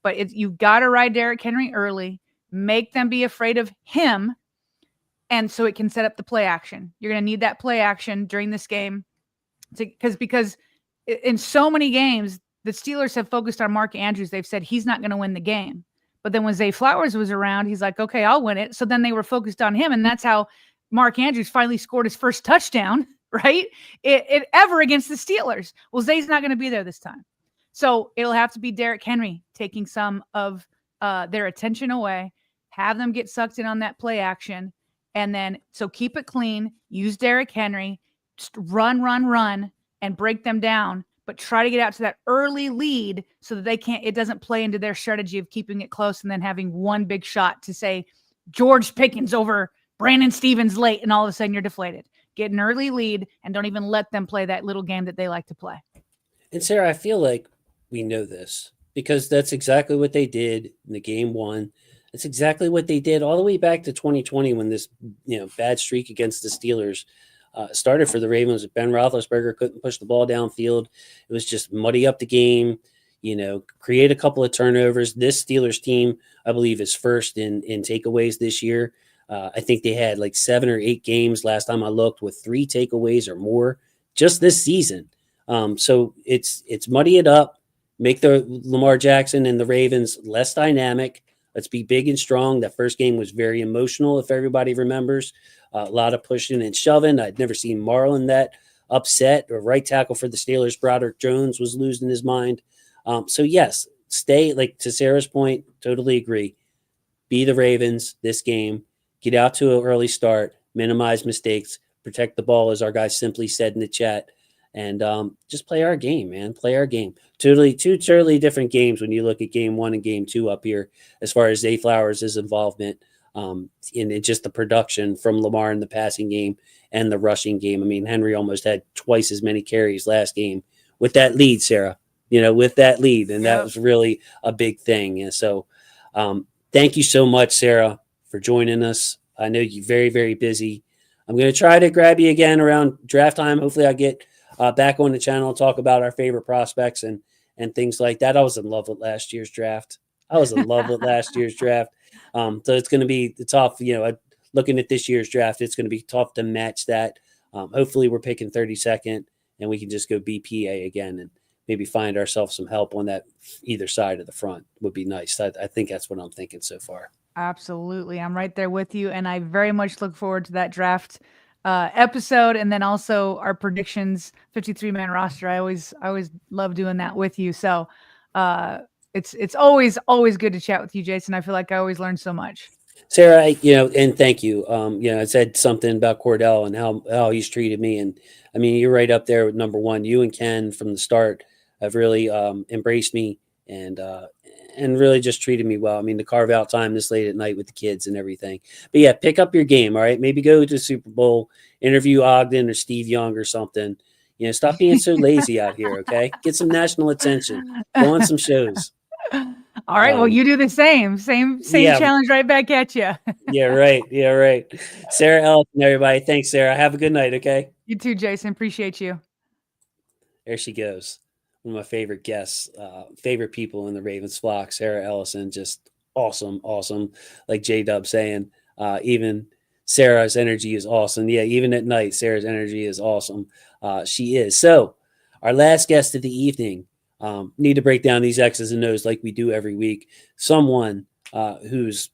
but you've got to ride Derrick Henry early, make them be afraid of him, and so it can set up the play action. You're going to need that play action during this game, because in so many games the Steelers have focused on Mark Andrews. They've said he's not going to win the game, but then when Zay Flowers was around, he's like, okay, I'll win it. So then they were focused on him, and that's how Mark Andrews finally scored his first touchdown, right? It ever against the Steelers. Well, Zay's not going to be there this time. So it'll have to be Derrick Henry taking some of their attention away, have them get sucked in on that play action. And then, so keep it clean, use Derrick Henry, just run, and break them down, but try to get out to that early lead so that it doesn't play into their strategy of keeping it close and then having one big shot to say George Pickens over Brandon Stevens late, and all of a sudden you're deflated. Get an early lead and don't even let them play that little game that they like to play. And Sarah, I feel like we know this because that's exactly what they did in the game one. That's exactly what they did all the way back to 2020 when this bad streak against the Steelers started for the Ravens. Ben Roethlisberger couldn't push the ball downfield. It was just muddy up the game, create a couple of turnovers. This Steelers team, I believe, is first in takeaways this year. I think they had like 7 or 8 games last time I looked with 3 takeaways or more just this season. So it's muddy it up, make the Lamar Jackson and the Ravens less dynamic. Let's be big and strong. That first game was very emotional, if everybody remembers. A lot of pushing and shoving. I'd never seen Marlon that upset. Or right tackle for the Steelers, Broderick Jones, was losing his mind. So yes, stay, like to Sarah's point, totally agree. Be the Ravens this game. Get out to an early start, minimize mistakes, protect the ball, as our guy simply said in the chat, and just play our game, man. Play our game. Two totally different games when you look at game 1 and game 2 up here as far as Zay Flowers' involvement in just the production from Lamar in the passing game and the rushing game. I mean, Henry almost had twice as many carries last game with that lead, Sarah, with that lead, and that was really a big thing. And so thank you so much, Sarah, for joining us. I know you're very, very busy. I'm going to try to grab you again around draft time. Hopefully I'll get back on the channel and talk about our favorite prospects and things like that. I was in love with last year's draft. So it's going to be tough, looking at this year's draft, it's going to be tough to match that. Hopefully we're picking 32nd and we can just go BPA again and maybe find ourselves some help on that either side of the front would be nice. I think that's what I'm thinking so far. Absolutely. I'm right there with you. And I very much look forward to that draft episode. And then also our predictions, 53-man roster. I always love doing that with you. So it's always good to chat with you, Jason. I feel like I always learn so much. Sarah, and thank you. I said something about Cordell and how he's treated me. And I mean, you're right up there with number one. You and Ken from the start have really embraced me and really just treated me well. I mean, to carve out time this late at night with the kids and everything. But yeah, pick up your game, all right? Maybe go to the Super Bowl, interview Ogden or Steve Young or something. Stop being so lazy out here, okay? Get some national attention. Go on some shows. All right. Well, you do the same challenge right back at you. Yeah, right. Sarah Ellison, everybody. Thanks, Sarah. Have a good night, okay? You too, Jason. Appreciate you. There she goes. One of my favorite guests, favorite people in the Ravens flock, Sarah Ellison. Just awesome. Like J-Dub saying, even Sarah's energy is awesome. Yeah, even at night, Sarah's energy is awesome. She is. So our last guest of the evening, need to break down these X's and O's like we do every week. Someone whose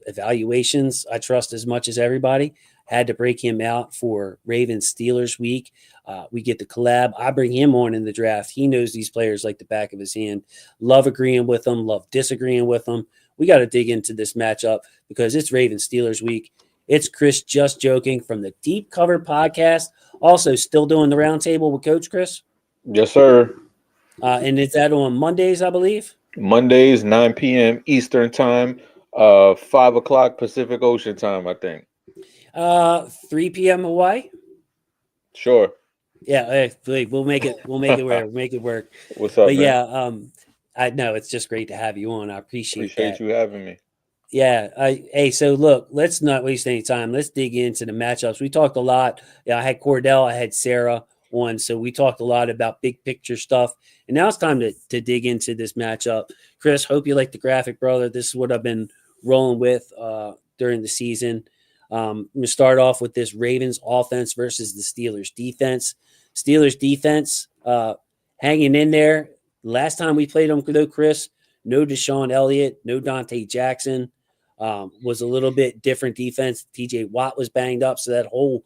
evaluations I trust as much as everybody. Had to break him out for Ravens Steelers week. We get to collab. I bring him on in the draft. He knows these players like the back of his hand. Love agreeing with them. Love disagreeing with them. We got to dig into this matchup because it's Ravens Steelers week. It's Chris Just Joking from the Deep Cover podcast. Also still doing the roundtable with Coach Chris. Yes, sir. And it's that on Mondays, I believe. Mondays, 9 p.m. Eastern time, 5 o'clock Pacific Ocean time, I think. 3 p.m. Hawaii. Sure. Yeah, we'll make it work. Make it work. What's up, but man? yeah, I know it's just great to have you on. I appreciate that. You having me. So look, let's not waste any time. Let's dig into the matchups. We talked a lot. Yeah, I had Cordell, I had Sarah on, so we talked a lot about big picture stuff. And now it's time to dig into this matchup. Chris, hope you like the graphic, brother. This is what I've been rolling with during the season. I'm gonna start off with this Ravens offense versus the Steelers defense. Steelers defense hanging in there. Last time we played them, though, Chris, no Deshaun Elliott, no Dante Jackson. Was a little bit different defense. TJ Watt was banged up, so that whole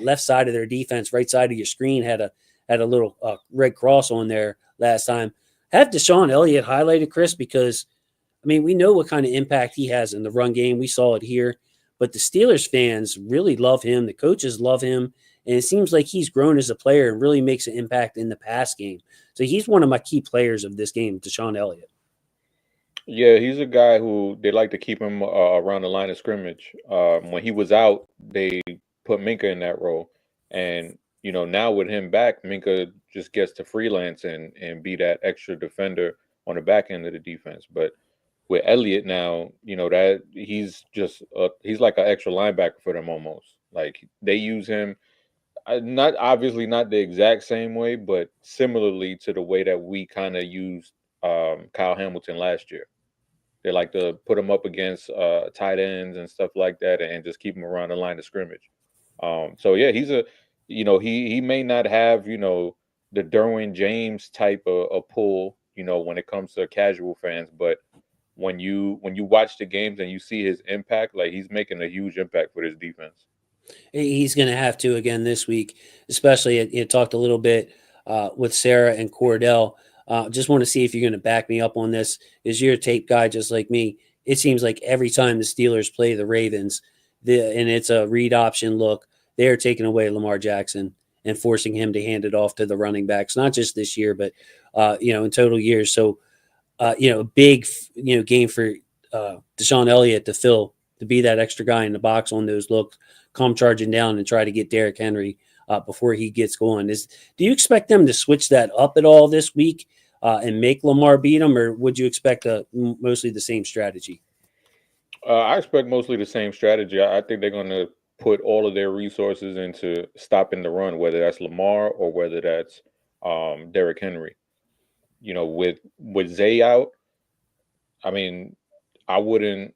left side of their defense, right side of your screen, had a little red cross on there last time. Have Deshaun Elliott highlighted, Chris, because I mean we know what kind of impact he has in the run game. We saw it here, but the Steelers fans really love him. The coaches love him, and it seems like he's grown as a player and really makes an impact in the pass game. So he's one of my key players of this game, Deshaun Elliott. Yeah, he's a guy who they like to keep him around the line of scrimmage. When he was out, they put Minka in that role, and now with him back, Minka just gets to freelance and be that extra defender on the back end of the defense. But with Elliott now, that he's like an extra linebacker for them almost. Like they use him, not obviously not the exact same way, but similarly to the way that we kind of used Kyle Hamilton last year. They like to put him up against tight ends and stuff like that, and just keep him around the line of scrimmage. So yeah, he's he may not have the Derwin James type of pull when it comes to casual fans, but when you watch the games and you see his impact, like he's making a huge impact for this defense. He's going to have to again this week, especially. You talked a little bit with Sarah and Cordell. Just want to see if you're going to back me up on this. Is you're a tape guy just like me? It seems like every time the Steelers play the Ravens, and it's a read option look, they're taking away Lamar Jackson and forcing him to hand it off to the running backs, not just this year, but in total years. So a big game for Deshaun Elliott to be that extra guy in the box on those looks, come charging down and try to get Derrick Henry before he gets going. Do you expect them to switch that up at all this week and make Lamar beat him, or would you expect mostly the same strategy? I expect mostly the same strategy. I think they're going to put all of their resources into stopping the run, whether that's Lamar or whether that's Derrick Henry. With Zay out, I mean, I wouldn't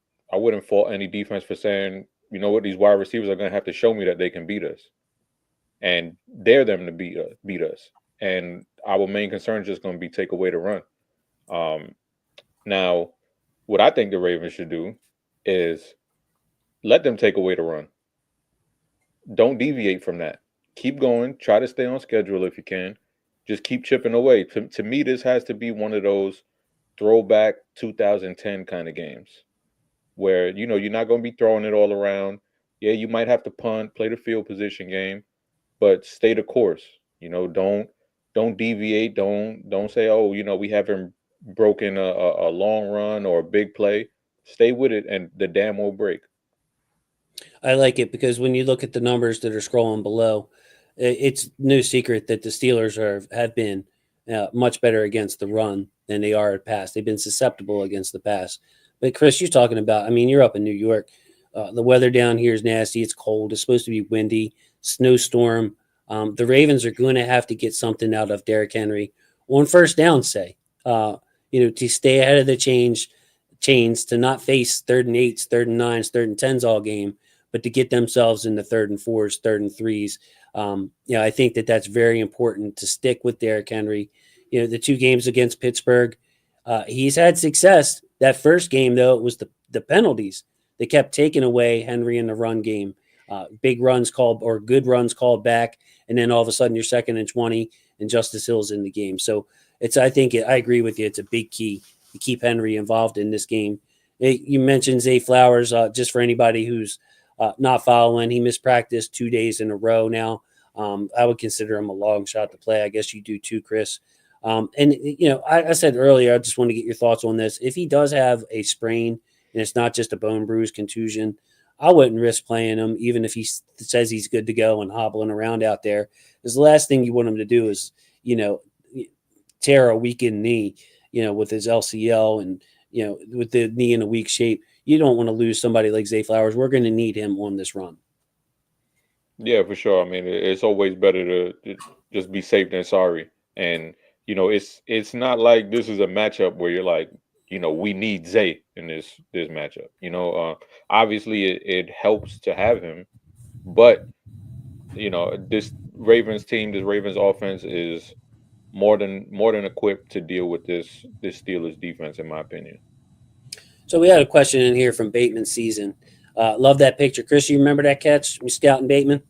fault any defense for saying, these wide receivers are going to have to show me that they can beat us, and dare them to beat us. And our main concern is just going to be take away the run. Now, what I think the Ravens should do is let them take away the run. Don't deviate from that. Keep going. Try to stay on schedule if you can. Just keep chipping away. To me, this has to be one of those throwback 2010 kind of games where, you're not going to be throwing it all around. Yeah, you might have to punt, play the field position game, but stay the course. Don't deviate. Don't say, oh, we haven't broken a long run or a big play. Stay with it, and the dam will break. I like it because when you look at the numbers that are scrolling below, it's no secret that the Steelers have been much better against the run than they are at pass. They've been susceptible against the pass. But Chris, you're talking about, I mean, you're up in New York. The weather down here is nasty. It's cold. It's supposed to be windy, snowstorm. The Ravens are going to have to get something out of Derrick Henry on first down, to stay ahead of the chains, to not face 3rd and 8s, 3rd and 9s, 3rd and 10s all game, but to get themselves in the 3rd and 4s, 3rd and 3s. I think that's very important to stick with Derrick Henry. The 2 games against Pittsburgh, he's had success. That first game, though, it was the penalties that kept taking away Henry in the run game. Big runs called or good runs called back, and then all of a sudden you're 2nd and 20 and Justice Hill's in the game. So I agree with you. It's a big key to keep Henry involved in this game. You mentioned Zay Flowers, just for anybody who's not following, he missed practice 2 days in a row now. I would consider him a long shot to play. I guess you do too, Chris. I said earlier, I just want to get your thoughts on this. If he does have a sprain and it's not just a bone bruise contusion, I wouldn't risk playing him, even if he says he's good to go and hobbling around out there. Because the last thing you want him to do is, tear a weakened knee, with his LCL and, with the knee in a weak shape. you don't want to lose somebody like Zay Flowers. We're going to need him on this run. Yeah, for sure. I mean, it's always better to just be safe than sorry. And it's not like this is a matchup where you're like, we need Zay in this matchup. Obviously it helps to have him, but this Ravens team, this Ravens offense is more than equipped to deal with this Steelers defense, in my opinion. So we had a question in here from Bateman Season. Love that picture. Chris, you remember that catch? We scouting Bateman,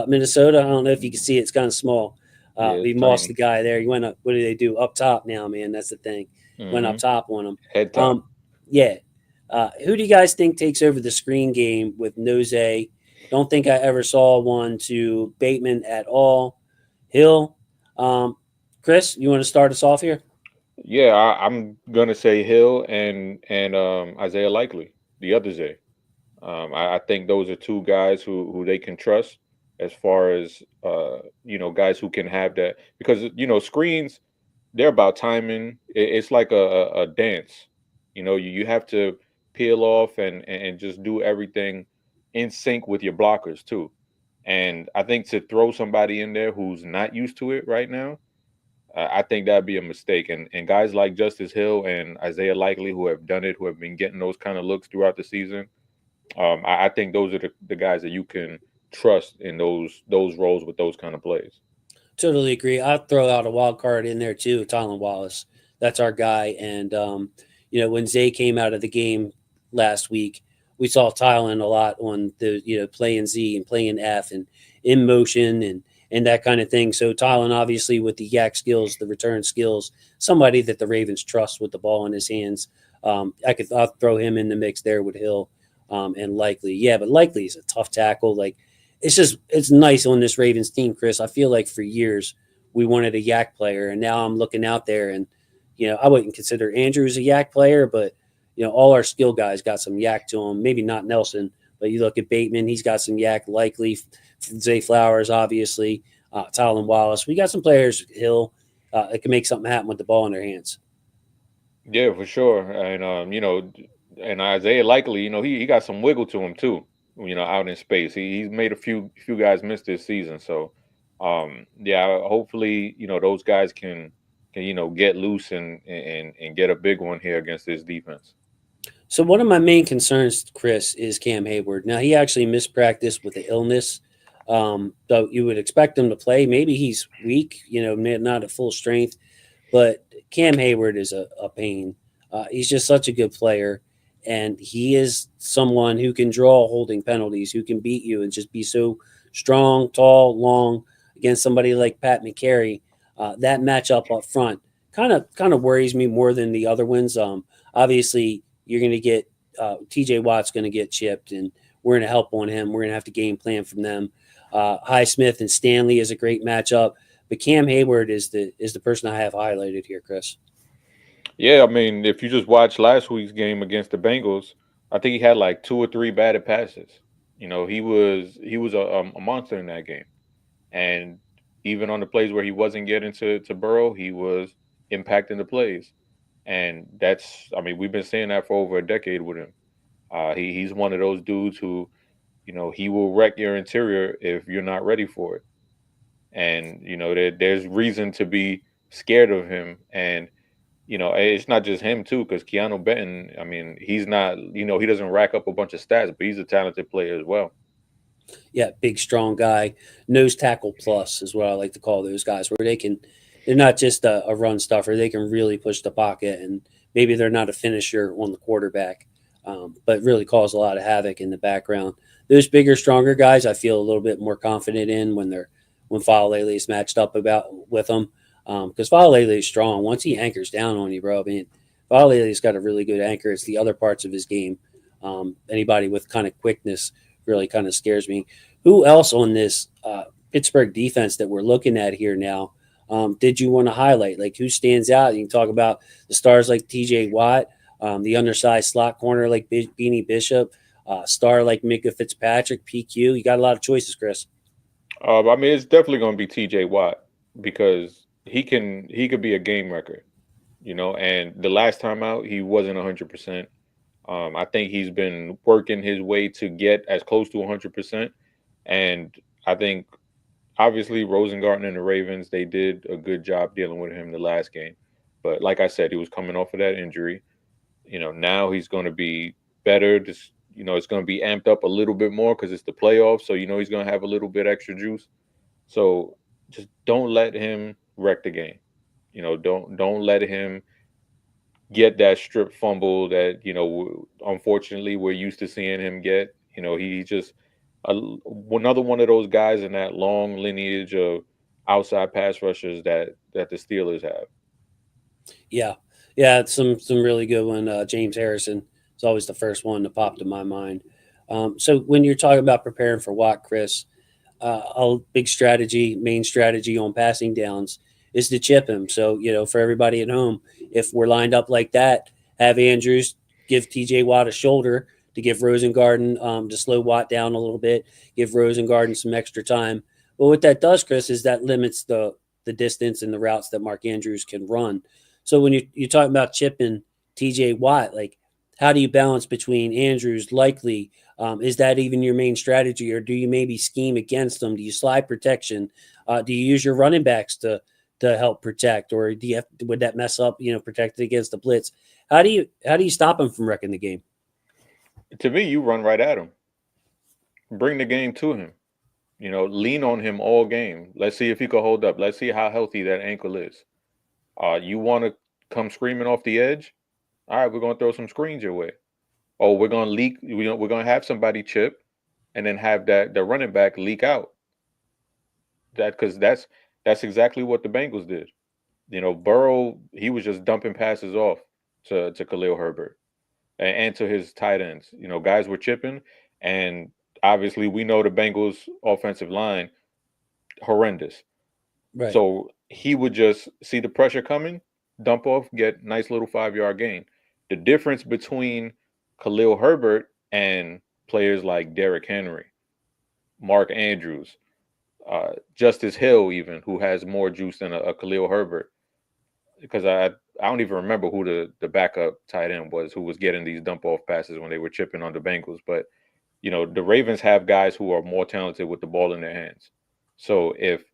Minnesota. I don't know if you can see it. It's kind of small. Yeah, We it's mossed tiny. the guy there. He went up. What do they do? Up top now, man. That's the thing. Went up Mhm. top on him. Head top. Yeah. Who do you guys think takes over the screen game with Nose? Don't think I ever saw one to Bateman at all. Hill. Chris, you want to start us off here? Yeah, I'm gonna say Hill and Isaiah Likely, the other Zay. I think those are two guys who they can trust as far as guys who can have that, because screens, they're about timing. It's like a dance. You have to peel off and just do everything in sync with your blockers too. And I think to throw somebody in there who's not used to it right now, I think that'd be a mistake. And guys like Justice Hill and Isaiah Likely, who have done it, who have been getting those kind of looks throughout the season, I think those are the guys that you can trust in those roles with those kind of plays. Totally agree. I'll throw out a wild card in there too, Tylan Wallace. That's our guy. And when Zay came out of the game last week, we saw Tylan a lot on the playing Z and playing F and in motion and that kind of thing. So Tylan, obviously, with the yak skills, the return skills, somebody that the Ravens trust with the ball in his hands. I'll throw him in the mix there with Hill and Likely. Yeah, but Likely is a tough tackle. Like, it's nice on this Ravens team, Chris. I feel like for years we wanted a yak player, and now I'm looking out there, and I wouldn't consider Andrews a yak player, but all our skill guys got some yak to them. Maybe not Nelson, but you look at Bateman, he's got some yak. Likely, Zay Flowers, obviously, Tylan Wallace. We got some players, Hill, that can make something happen with the ball in their hands. Yeah, for sure. And and Isaiah Likely, he got some wiggle to him too. Out in space, he's made a few guys miss this season. So, yeah, hopefully, those guys can get loose and get a big one here against this defense. So one of my main concerns, Chris, is Cam Hayward. Now, he actually missed practice with the illness. Though you would expect him to play. Maybe he's weak, not at full strength. But Cam Hayward is a pain. He's just such a good player. And he is someone who can draw holding penalties, who can beat you and just be so strong, tall, long against somebody like Pat McCary. That matchup up front kind of worries me more than the other ones. Obviously, you're going to get TJ Watt's going to get chipped, and we're going to help on him. We're going to have to game plan from them. Highsmith and Stanley is a great matchup, but Cam Hayward is the person I have highlighted here, Chris. Yeah, I mean, if you just watch last week's game against the Bengals, I think he had like 2 or 3 batted passes. He was a monster in that game, and even on the plays where he wasn't getting to Burrow, he was impacting the plays, and we've been saying that for over a decade with him. He's one of those dudes who, he will wreck your interior if you're not ready for it, and there's reason to be scared of him. And it's not just him too, because Keanu Benton, I mean, he's not, he doesn't rack up a bunch of stats, but he's a talented player as well. Yeah, big, strong guy, nose tackle plus is what I like to call those guys, where they're not just a run stuffer. They can really push the pocket, and maybe they're not a finisher on the quarterback, but really cause a lot of havoc in the background. Those bigger, stronger guys, I feel a little bit more confident in when Faalele is matched up with them. Because Faalele is strong. Once he anchors down on you, bro, I mean, Faalele's got a really good anchor. It's the other parts of his game. Anybody with kind of quickness really kind of scares me. Who else on this Pittsburgh defense that we're looking at here now did you want to highlight? Like, who stands out? You can talk about the stars like TJ Watt, the undersized slot corner like Beanie Bishop, star like Minka Fitzpatrick, PQ. You got a lot of choices, Chris. I mean, it's definitely going to be TJ Watt, because he could be a game record, and the last time out he wasn't 100%. I think he's been working his way to get as close to 100%. And I think, obviously, Rosengarten and the Ravens, they did a good job dealing with him the last game. But like I said, he was coming off of that injury. Now he's going to be better. Just, it's going to be amped up a little bit more because it's the playoffs. So, he's going to have a little bit extra juice. So just don't let him wreck the game. Don't let him get that strip fumble that, unfortunately we're used to seeing him get. He's just another one of those guys in that long lineage of outside pass rushers that the Steelers have. Yeah. Yeah, some really good one. James Harrison is always the first one to pop to my mind. So when you're talking about preparing for Watt, Chris, a big main strategy on passing downs is to chip him. So, for everybody at home, if we're lined up like that, have Andrews give TJ Watt a shoulder to give Rosengarten to slow Watt down a little bit, give Rosengarten some extra time. But what that does, Chris, is that limits the distance and the routes that Mark Andrews can run. So when you're talking about chipping TJ Watt, like, how do you balance between Andrews likely? Is that even your main strategy, or do you maybe scheme against them? Do you slide protection? Do you use your running backs to help protect, or would that mess up, protected against the blitz? How do you stop him from wrecking the game? To me, you run right at him. Bring the game to him. Lean on him all game. Let's see if he can hold up. Let's see how healthy that ankle is. You want to come screaming off the edge? All right, we're going to throw some screens your way. Oh, we're going to leak. We're going to have somebody chip, and then have the running back leak out. Because that's exactly what the Bengals did. Burrow, he was just dumping passes off to Khalil Herbert and to his tight ends. Guys were chipping, and obviously we know the Bengals offensive line, horrendous. Right. So he would just see the pressure coming, dump off, get nice little 5-yard gain. The difference between Khalil Herbert and players like Derrick Henry, Mark Andrews, Justice Hill, even, who has more juice than a Khalil Herbert, because I don't even remember who the backup tight end was who was getting these dump off passes when they were chipping on the Bengals. But the Ravens have guys who are more talented with the ball in their hands. So if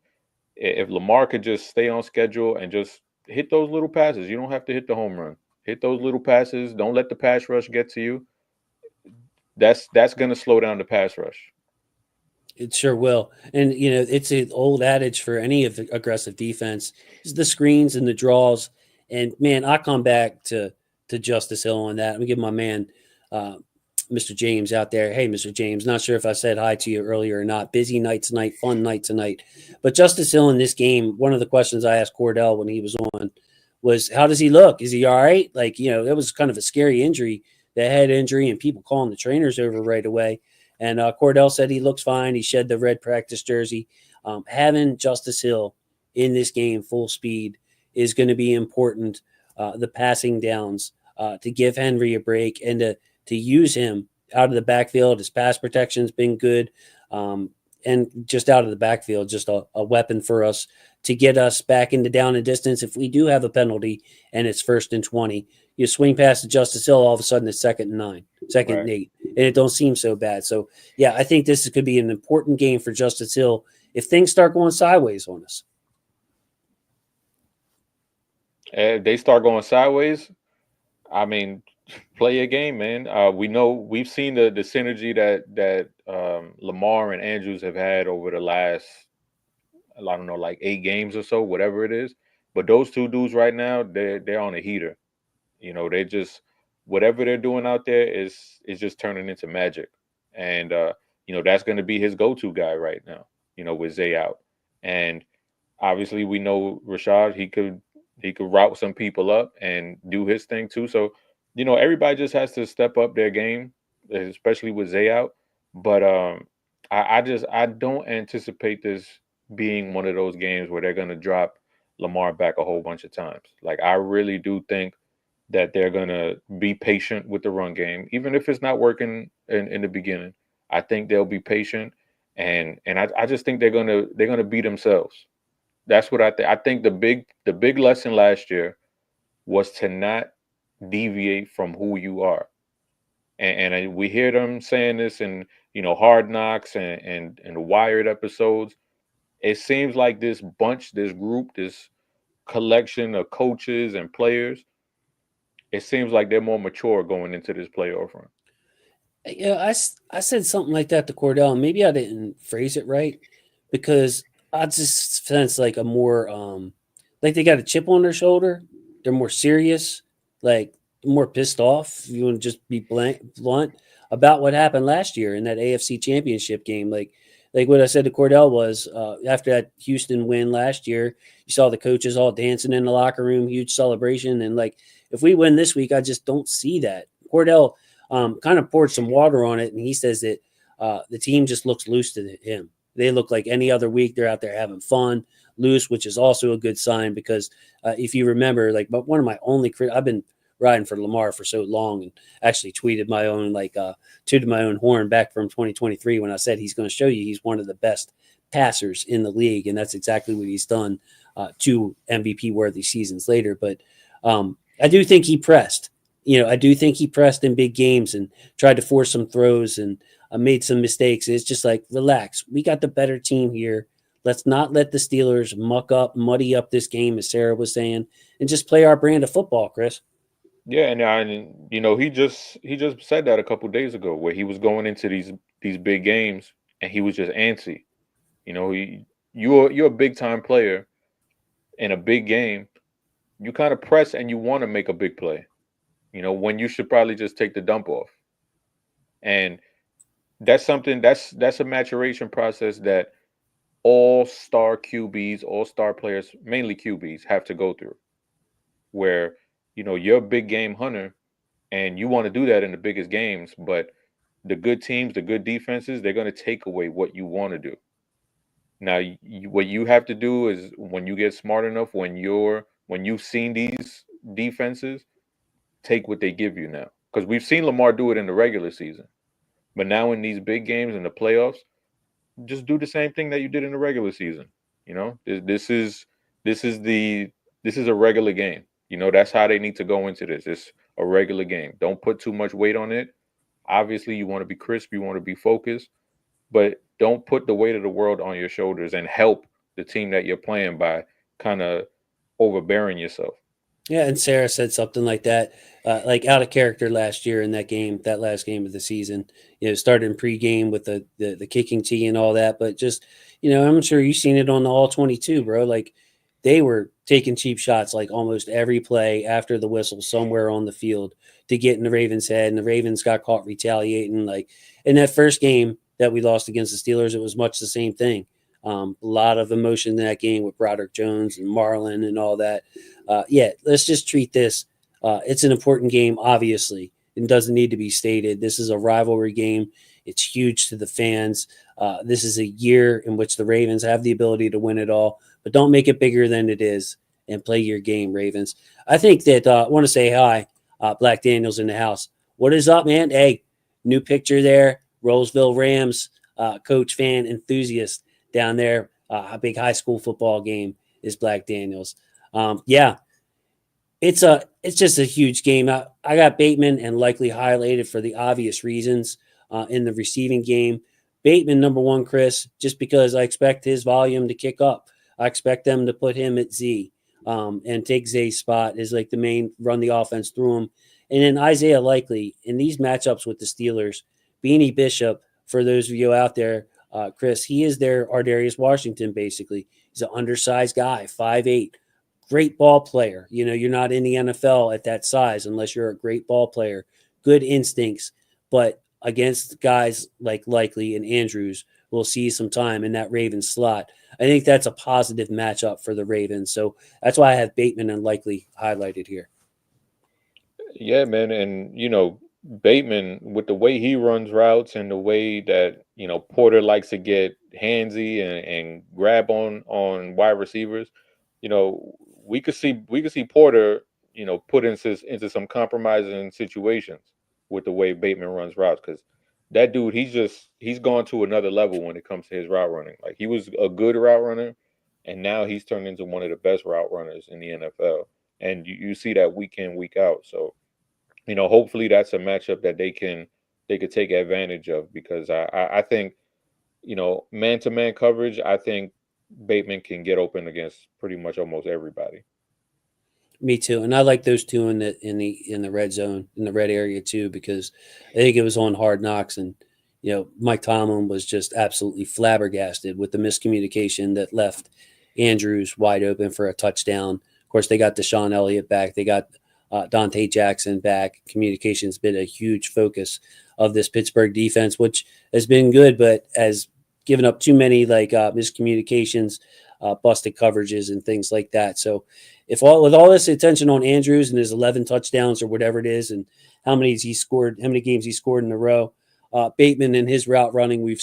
Lamar could just stay on schedule and just hit those little passes, you don't have to hit the home run. Hit those little passes. Don't let the pass rush get to you. That's going to slow down the pass rush. It sure will. And, it's an old adage for any of the aggressive defense is the screens and the draws. And, man, I come back to Justice Hill on that. I'm going to give my man, Mr. James out there. Hey, Mr. James, not sure if I said hi to you earlier or not. Busy night tonight, fun night tonight. But Justice Hill in this game, one of the questions I asked Cordell when he was on was, how does he look? Is he all right? Like, it was kind of a scary injury, the head injury, and people calling the trainers over right away. And Cordell said he looks fine. He shed the red practice jersey. Having Justice Hill in this game full speed is going to be important. The passing downs to give Henry a break and to use him out of the backfield. His pass protection's been good. And just out of the backfield, just a weapon for us to get us back into down and distance. If we do have a penalty and it's 1st and 20, you swing past to Justice Hill, all of a sudden it's 2nd and 9, 2nd and 8, and it don't seem so bad. So, yeah, I think this could be an important game for Justice Hill if things start going sideways on us. If they start going sideways, I mean, play a game, man. We've seen the synergy that Lamar and Andrews have had over the last, I don't know, like 8 games or so, whatever it is. But those two dudes right now, they're on a heater. They just, whatever they're doing out there is just turning into magic. And that's going to be his go-to guy right now, with Zay out. And obviously we know Rashad, he could route some people up and do his thing too. So, everybody just has to step up their game, especially with Zay out. But I don't anticipate this being one of those games where they're going to drop Lamar back a whole bunch of times. Like, I really do think that they're going to be patient with the run game, even if it's not working in the beginning. I think they'll be patient, and I just think they're going to be themselves. That's what I think. I think the big lesson last year was to not deviate from who you are. And we hear them saying this in, Hard Knocks and Wired episodes. It seems like this bunch, this group, this collection of coaches and players, it seems like they're more mature going into this playoff run. Yeah, I said something like that to Cordell, and maybe I didn't phrase it right because I just sense like a more like they got a chip on their shoulder. They're more serious, like more pissed off. If you want to just be blunt about what happened last year in that AFC Championship game, like what I said to Cordell was after that Houston win last year, you saw the coaches all dancing in the locker room, huge celebration, and like if we win this week, I just don't see that. Cordell kind of poured some water on it, and he says that the team just looks loose to him. They look like any other week. They're out there having fun, loose, which is also a good sign because if you remember, like, but one of my only I've been riding for Lamar for so long and actually tweeted my own, tooted my own horn back from 2023 when I said he's going to show you he's one of the best passers in the league, and that's exactly what he's done 2 MVP-worthy seasons later. But I do think he pressed. I do think he pressed in big games and tried to force some throws and made some mistakes. And it's just like, relax. We got the better team here. Let's not let the Steelers muddy up this game, as Sarah was saying, and just play our brand of football, Chris. Yeah, and he just said that a couple days ago where he was going into these big games and he was just antsy. You're a big time player in a big game. You kind of press and you want to make a big play. When you should probably just take the dump off. And that's something that's a maturation process that all-star QBs, all-star players, mainly QBs, have to go through. Where, you're a big game hunter and you want to do that in the biggest games, but the good teams, the good defenses, they're going to take away what you want to do. Now, what you have to do is when you get smart enough, when you've seen these defenses, take what they give you now. Because we've seen Lamar do it in the regular season. But now in these big games in the playoffs, just do the same thing that you did in the regular season. This is a regular game. That's how they need to go into this. It's a regular game. Don't put too much weight on it. Obviously, you want to be crisp, you want to be focused, but don't put the weight of the world on your shoulders and help the team that you're playing by kind of overbearing yourself. Yeah, and Sarah said something like that, like out of character last year in that game, that last game of the season. Started in pregame with the kicking tee and all that, but just, I'm sure you've seen it on the all 22, bro. Like they were taking cheap shots like almost every play after the whistle somewhere on the field to get in the Ravens' head, and the Ravens got caught retaliating. Like in that first game that we lost against the Steelers, it was much the same thing. A lot of emotion in that game with Broderick Jones and Marlon and all that. Let's just treat this. It's an important game, obviously. It doesn't need to be stated. This is a rivalry game. It's huge to the fans. This is a year in which the Ravens have the ability to win it all, but don't make it bigger than it is and play your game, Ravens. I think that I want to say hi, Black Daniels in the house. What is up, man? Hey, new picture there. Roseville Rams coach, fan, enthusiast down there. A big high school football game is Black Daniels. It's just a huge game. I got Bateman and likely highlighted for the obvious reasons in the receiving game. Bateman, number one, Chris, just because I expect his volume to kick up. I expect them to put him at Z and take Zay's spot as like the main, run the offense through him. And then Isaiah Likely in these matchups with the Steelers, Beanie Bishop, for those of you out there, Chris, he is their Ardarius Washington, basically. He's an undersized guy, 5'8", great ball player. You're not in the NFL at that size unless you're a great ball player. Good instincts, but against guys like Likely and Andrews, we'll see some time in that Ravens slot. I think that's a positive matchup for the Ravens. So that's why I have Bateman and Likely highlighted here. Yeah, man. And, Bateman, with the way he runs routes and the way that, Porter likes to get handsy and grab on wide receivers, we could see Porter, put into some compromising situations with the way Bateman runs routes, because that dude, he's gone to another level when it comes to his route running. Like he was a good route runner, and now he's turned into one of the best route runners in the NFL. And you see that week in, week out. So hopefully that's a matchup that they could take advantage of, because I think, man to man coverage, I think Bateman can get open against pretty much almost everybody. Me too, and I like those two in the red zone, in the red area too, because I think it was on Hard Knocks, and Mike Tomlin was just absolutely flabbergasted with the miscommunication that left Andrews wide open for a touchdown. Of course, they got Deshaun Elliott back, they got Dante Jackson back. Communication's been a huge focus of this Pittsburgh defense, which has been good, but has given up too many miscommunications, busted coverages, and things like that. So, with all this attention on Andrews and his 11 touchdowns or whatever it is, and how many games he scored in a row, Bateman and his route running we've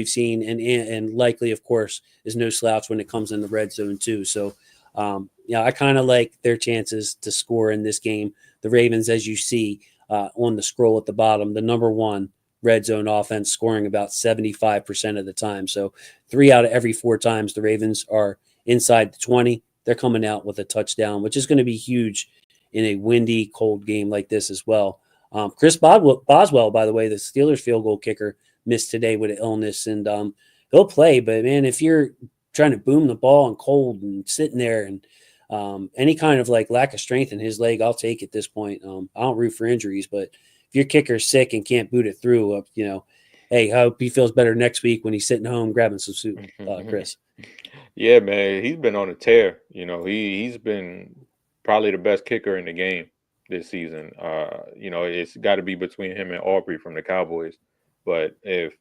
seen, and likely, of course, is no slouch when it comes in the red zone too. So, I kind of like their chances to score in this game. The Ravens, as you see on the scroll at the bottom, the number one red zone offense, scoring about 75% of the time. So 3 out of every 4 times the Ravens are inside the 20, they're coming out with a touchdown, which is going to be huge in a windy, cold game like this as well. Chris Boswell, by the way, the Steelers field goal kicker, missed today with an illness, and he'll play. But, man, if you're trying to boom the ball and cold and sitting there and any kind of lack of strength in his leg, I'll take at this point. I don't root for injuries, but if your kicker's sick and can't boot it through, hey, I hope he feels better next week when he's sitting home grabbing some soup, Chris. Yeah, man, he's been on a tear. He's been probably the best kicker in the game this season. It's got to be between him and Aubrey from the Cowboys. But if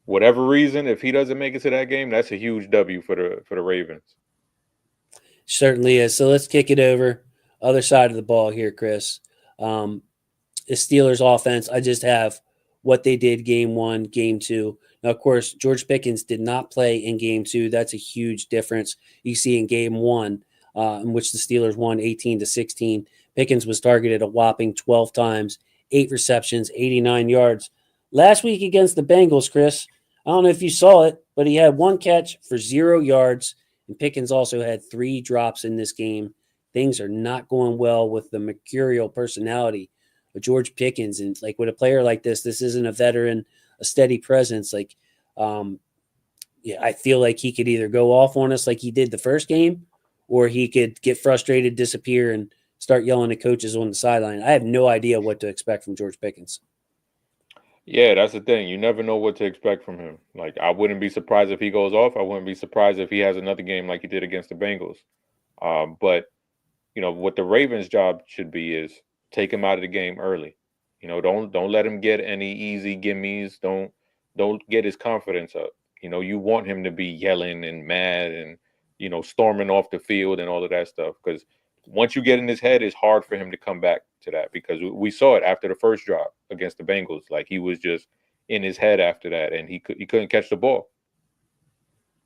whatever reason, if he doesn't make it to that game, that's a huge W for the Ravens. Certainly is. So let's kick it over. Other side of the ball here, Chris. The Steelers offense, I just have what they did game 1, game 2. Now, of course, George Pickens did not play in game 2. That's a huge difference. You see in game 1, in which the Steelers won 18-16. Pickens was targeted a whopping 12 times, 8 receptions, 89 yards. Last week against the Bengals, Chris, I don't know if you saw it, but he had 1 catch for 0 yards, and Pickens also had 3 drops in this game. Things are not going well with the mercurial personality of George Pickens. And with a player like this isn't a veteran, a steady presence. I feel like he could either go off on us like he did the first game, or he could get frustrated, disappear, and start yelling at coaches on the sideline. I have no idea what to expect from George Pickens. Yeah, that's the thing. You never know what to expect from him. I wouldn't be surprised if he goes off. I wouldn't be surprised if he has another game like he did against the Bengals. But what the Ravens' job should be is take him out of the game early. Don't let him get any easy gimmies. Don't get his confidence up. You want him to be yelling and mad and storming off the field and all of that stuff, because once you get in his head, it's hard for him to come back to that, because we saw it after the first drop against the Bengals. He was just in his head after that, and he couldn't catch the ball.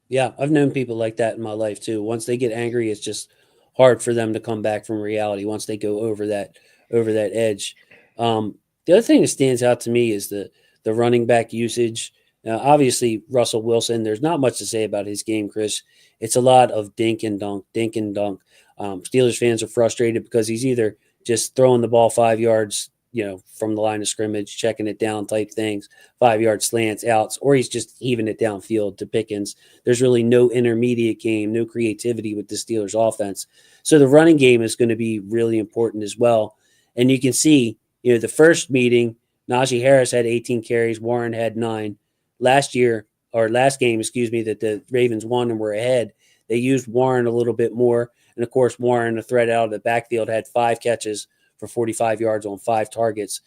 Yeah, I've known people like that in my life too. Once they get angry, it's just hard for them to come back from reality once they go over that edge. The other thing that stands out to me is the running back usage. Now, obviously, Russell Wilson, there's not much to say about his game, Chris. It's a lot of dink and dunk. Steelers fans are frustrated because he's either just throwing the ball 5 yards, from the line of scrimmage, checking it down type things, 5-yard slants, outs, or he's just heaving it downfield to Pickens. There's really no intermediate game, no creativity with the Steelers offense. So the running game is going to be really important as well. And you can see, the first meeting, Najee Harris had 18 carries, Warren had 9. Last game, that the Ravens won and were ahead, they used Warren a little bit more. And, of course, Warren, a threat out of the backfield, had 5 catches for 45 yards on 5 targets.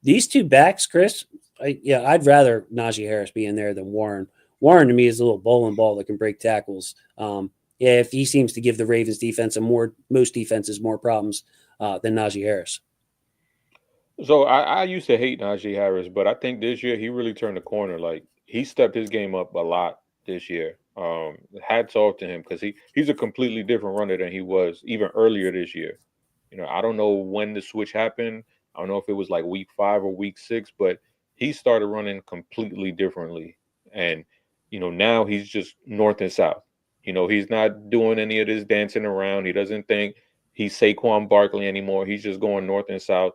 These two backs, Chris, I'd rather Najee Harris be in there than Warren. Warren, to me, is a little bowling ball that can break tackles. If he seems to give the Ravens defense most defenses more problems than Najee Harris. So I used to hate Najee Harris, but I think this year he really turned the corner. He stepped his game up a lot this year. Hats off to him, because he's a completely different runner than he was even earlier this year. I don't know when the switch happened. I don't know if it was week 5 or week 6, but he started running completely differently. And, now he's just north and south. He's not doing any of this dancing around. He doesn't think he's Saquon Barkley anymore. He's just going north and south,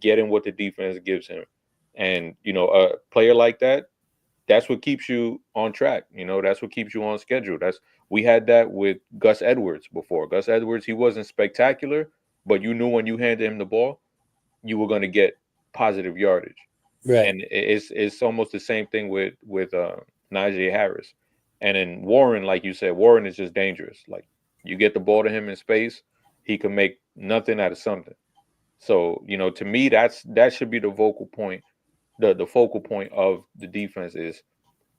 getting what the defense gives him. And, a player like that, that's what keeps you on track. That's what keeps you on schedule. We had that with Gus Edwards before. Gus Edwards, he wasn't spectacular, but you knew when you handed him the ball, you were going to get positive yardage. Right. And it's almost the same thing with Najee Harris. And then Warren, like you said, Warren is just dangerous. Like, you get the ball to him in space, he can make nothing out of something. So, to me, that should be the focal point. The focal point of the defense is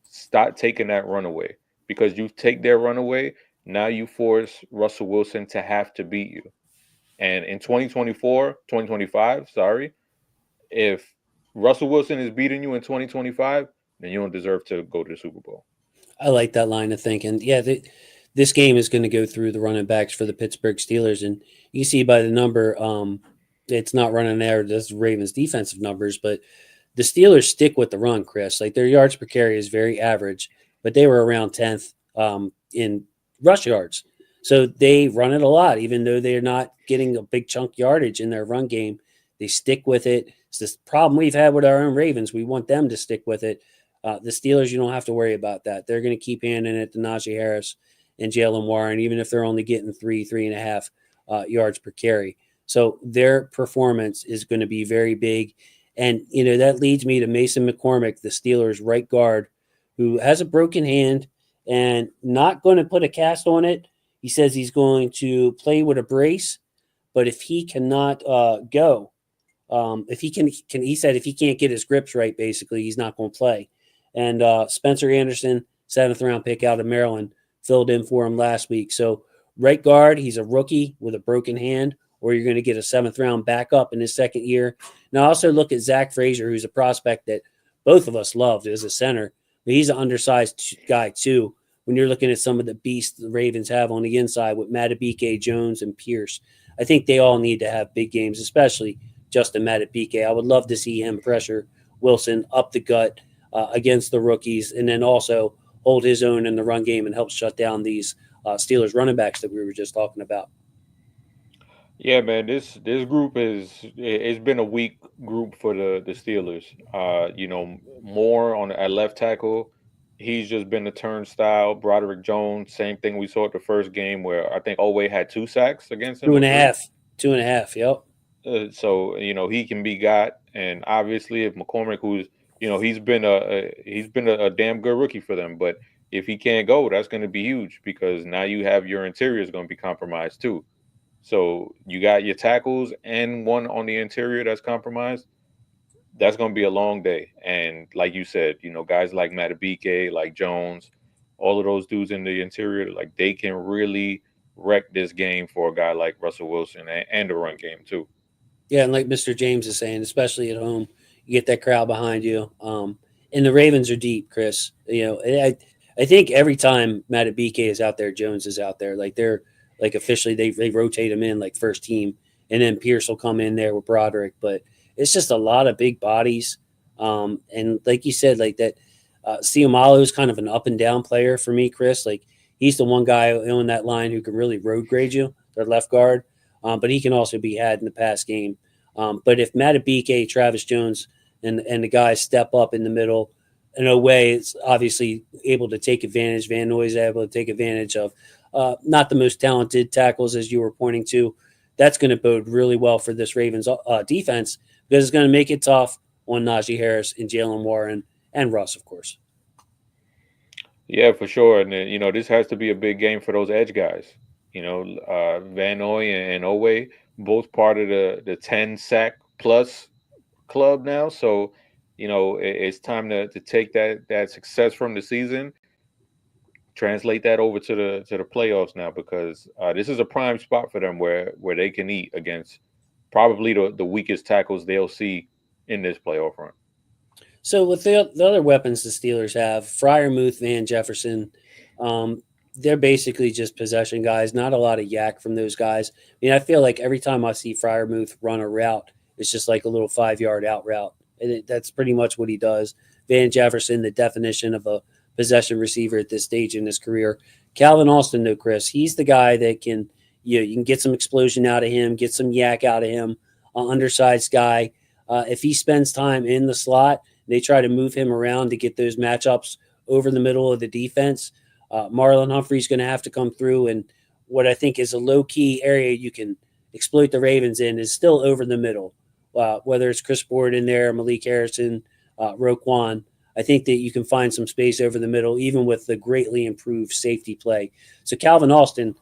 stop taking that runaway, because you take their runaway, now you force Russell Wilson to have to beat you. And in 2025, if Russell Wilson is beating you in 2025, then you don't deserve to go to the Super Bowl. I like that line of thinking. Yeah, this game is going to go through the running backs for the Pittsburgh Steelers, and you see by the number, it's not running there. That's Ravens' defensive numbers, but the Steelers stick with the run, Chris. Like, their yards per carry is very average, but they were around 10th in rush yards. So they run it a lot, even though they're not getting a big chunk yardage in their run game. They stick with it. It's this problem we've had with our own Ravens. We want them to stick with it. The Steelers, you don't have to worry about that. They're going to keep handing it to Najee Harris and Jalen Warren, even if they're only getting 3.5 yards per carry. So their performance is going to be very big. And, that leads me to Mason McCormick, the Steelers' right guard, who has a broken hand and not going to put a cast on it. He says he's going to play with a brace, but if he cannot go, he said if he can't get his grips right, basically, he's not going to play. And Spencer Anderson, 7th round pick out of Maryland, filled in for him last week. So right guard, he's a rookie with a broken hand, or you're going to get a 7th round backup in his second year. Now, also look at Zach Frazier, who's a prospect that both of us loved as a center, but he's an undersized guy too. When you're looking at some of the beasts the Ravens have on the inside with Madubuike, Jones, and Pierce, I think they all need to have big games, especially Justin Madubuike. I would love to see him pressure Wilson up the gut against the rookies, and then also hold his own in the run game and help shut down these Steelers running backs that we were just talking about. Yeah, man, this group it's been a weak group for the Steelers. Moore at left tackle, he's just been a turnstile. Broderick Jones, same thing we saw at the first game where I think Oweh had 2 sacks against him. 2.5, yep. So he can be got, and obviously if McCormick, who's he's been a damn good rookie for them, but if he can't go, that's going to be huge, because now you have your interior is going to be compromised too. So you got your tackles and one on the interior that's compromised. That's going to be a long day. And like you said, guys like Madubuike, like Jones, all of those dudes in the interior, like, they can really wreck this game for a guy like Russell Wilson and the run game too. Yeah, and like Mr. James is saying, especially at home, you get that crowd behind you. And the Ravens are deep, Chris. I think every time Madubuike is out there, Jones is out there. Like, they're like officially they rotate him in like first team, and then Pierce will come in there with Broderick. But it's just a lot of big bodies. And like you said, like that, Siomalo is kind of an up and down player for me, Chris. Like, he's the one guy on that line who can really road grade you, their left guard. But he can also be had in the pass game. But if Madubuike, Travis Jones, and the guys step up in the middle, in a way, it's obviously able to take advantage. Van Noy is able to take advantage of not the most talented tackles, as you were pointing to. That's going to bode really well for this Ravens defense, because it's going to make it tough on Najee Harris and Jalen Warren and Russ, of course. Yeah, for sure. And this has to be a big game for those edge guys. Van Noy and Oweh, both part of the 10 sack plus club now. So, it's time to take that success from the season, translate that over to the playoffs now, because this is a prime spot for them where they can eat against probably the weakest tackles they'll see in this playoff run. So with the other weapons the Steelers have, Freiermuth, Van Jefferson, they're basically just possession guys. Not a lot of yak from those guys. I mean, I feel like every time I see Freiermuth run a route, it's just like a little 5-yard out route. And that's pretty much what he does. Van Jefferson, the definition of a possession receiver at this stage in his career. Calvin Austin, though, Chris, he's the guy that can you can get some explosion out of him, get some yak out of him, an undersized guy. If he spends time in the slot, they try to move him around to get those matchups over the middle of the defense. Marlon Humphrey's going to have to come through, and what I think is a low-key area you can exploit the Ravens in is still over the middle, whether it's Chris Board in there, Malik Harrison, Roquan. I think that you can find some space over the middle, even with the greatly improved safety play. So Calvin Austin,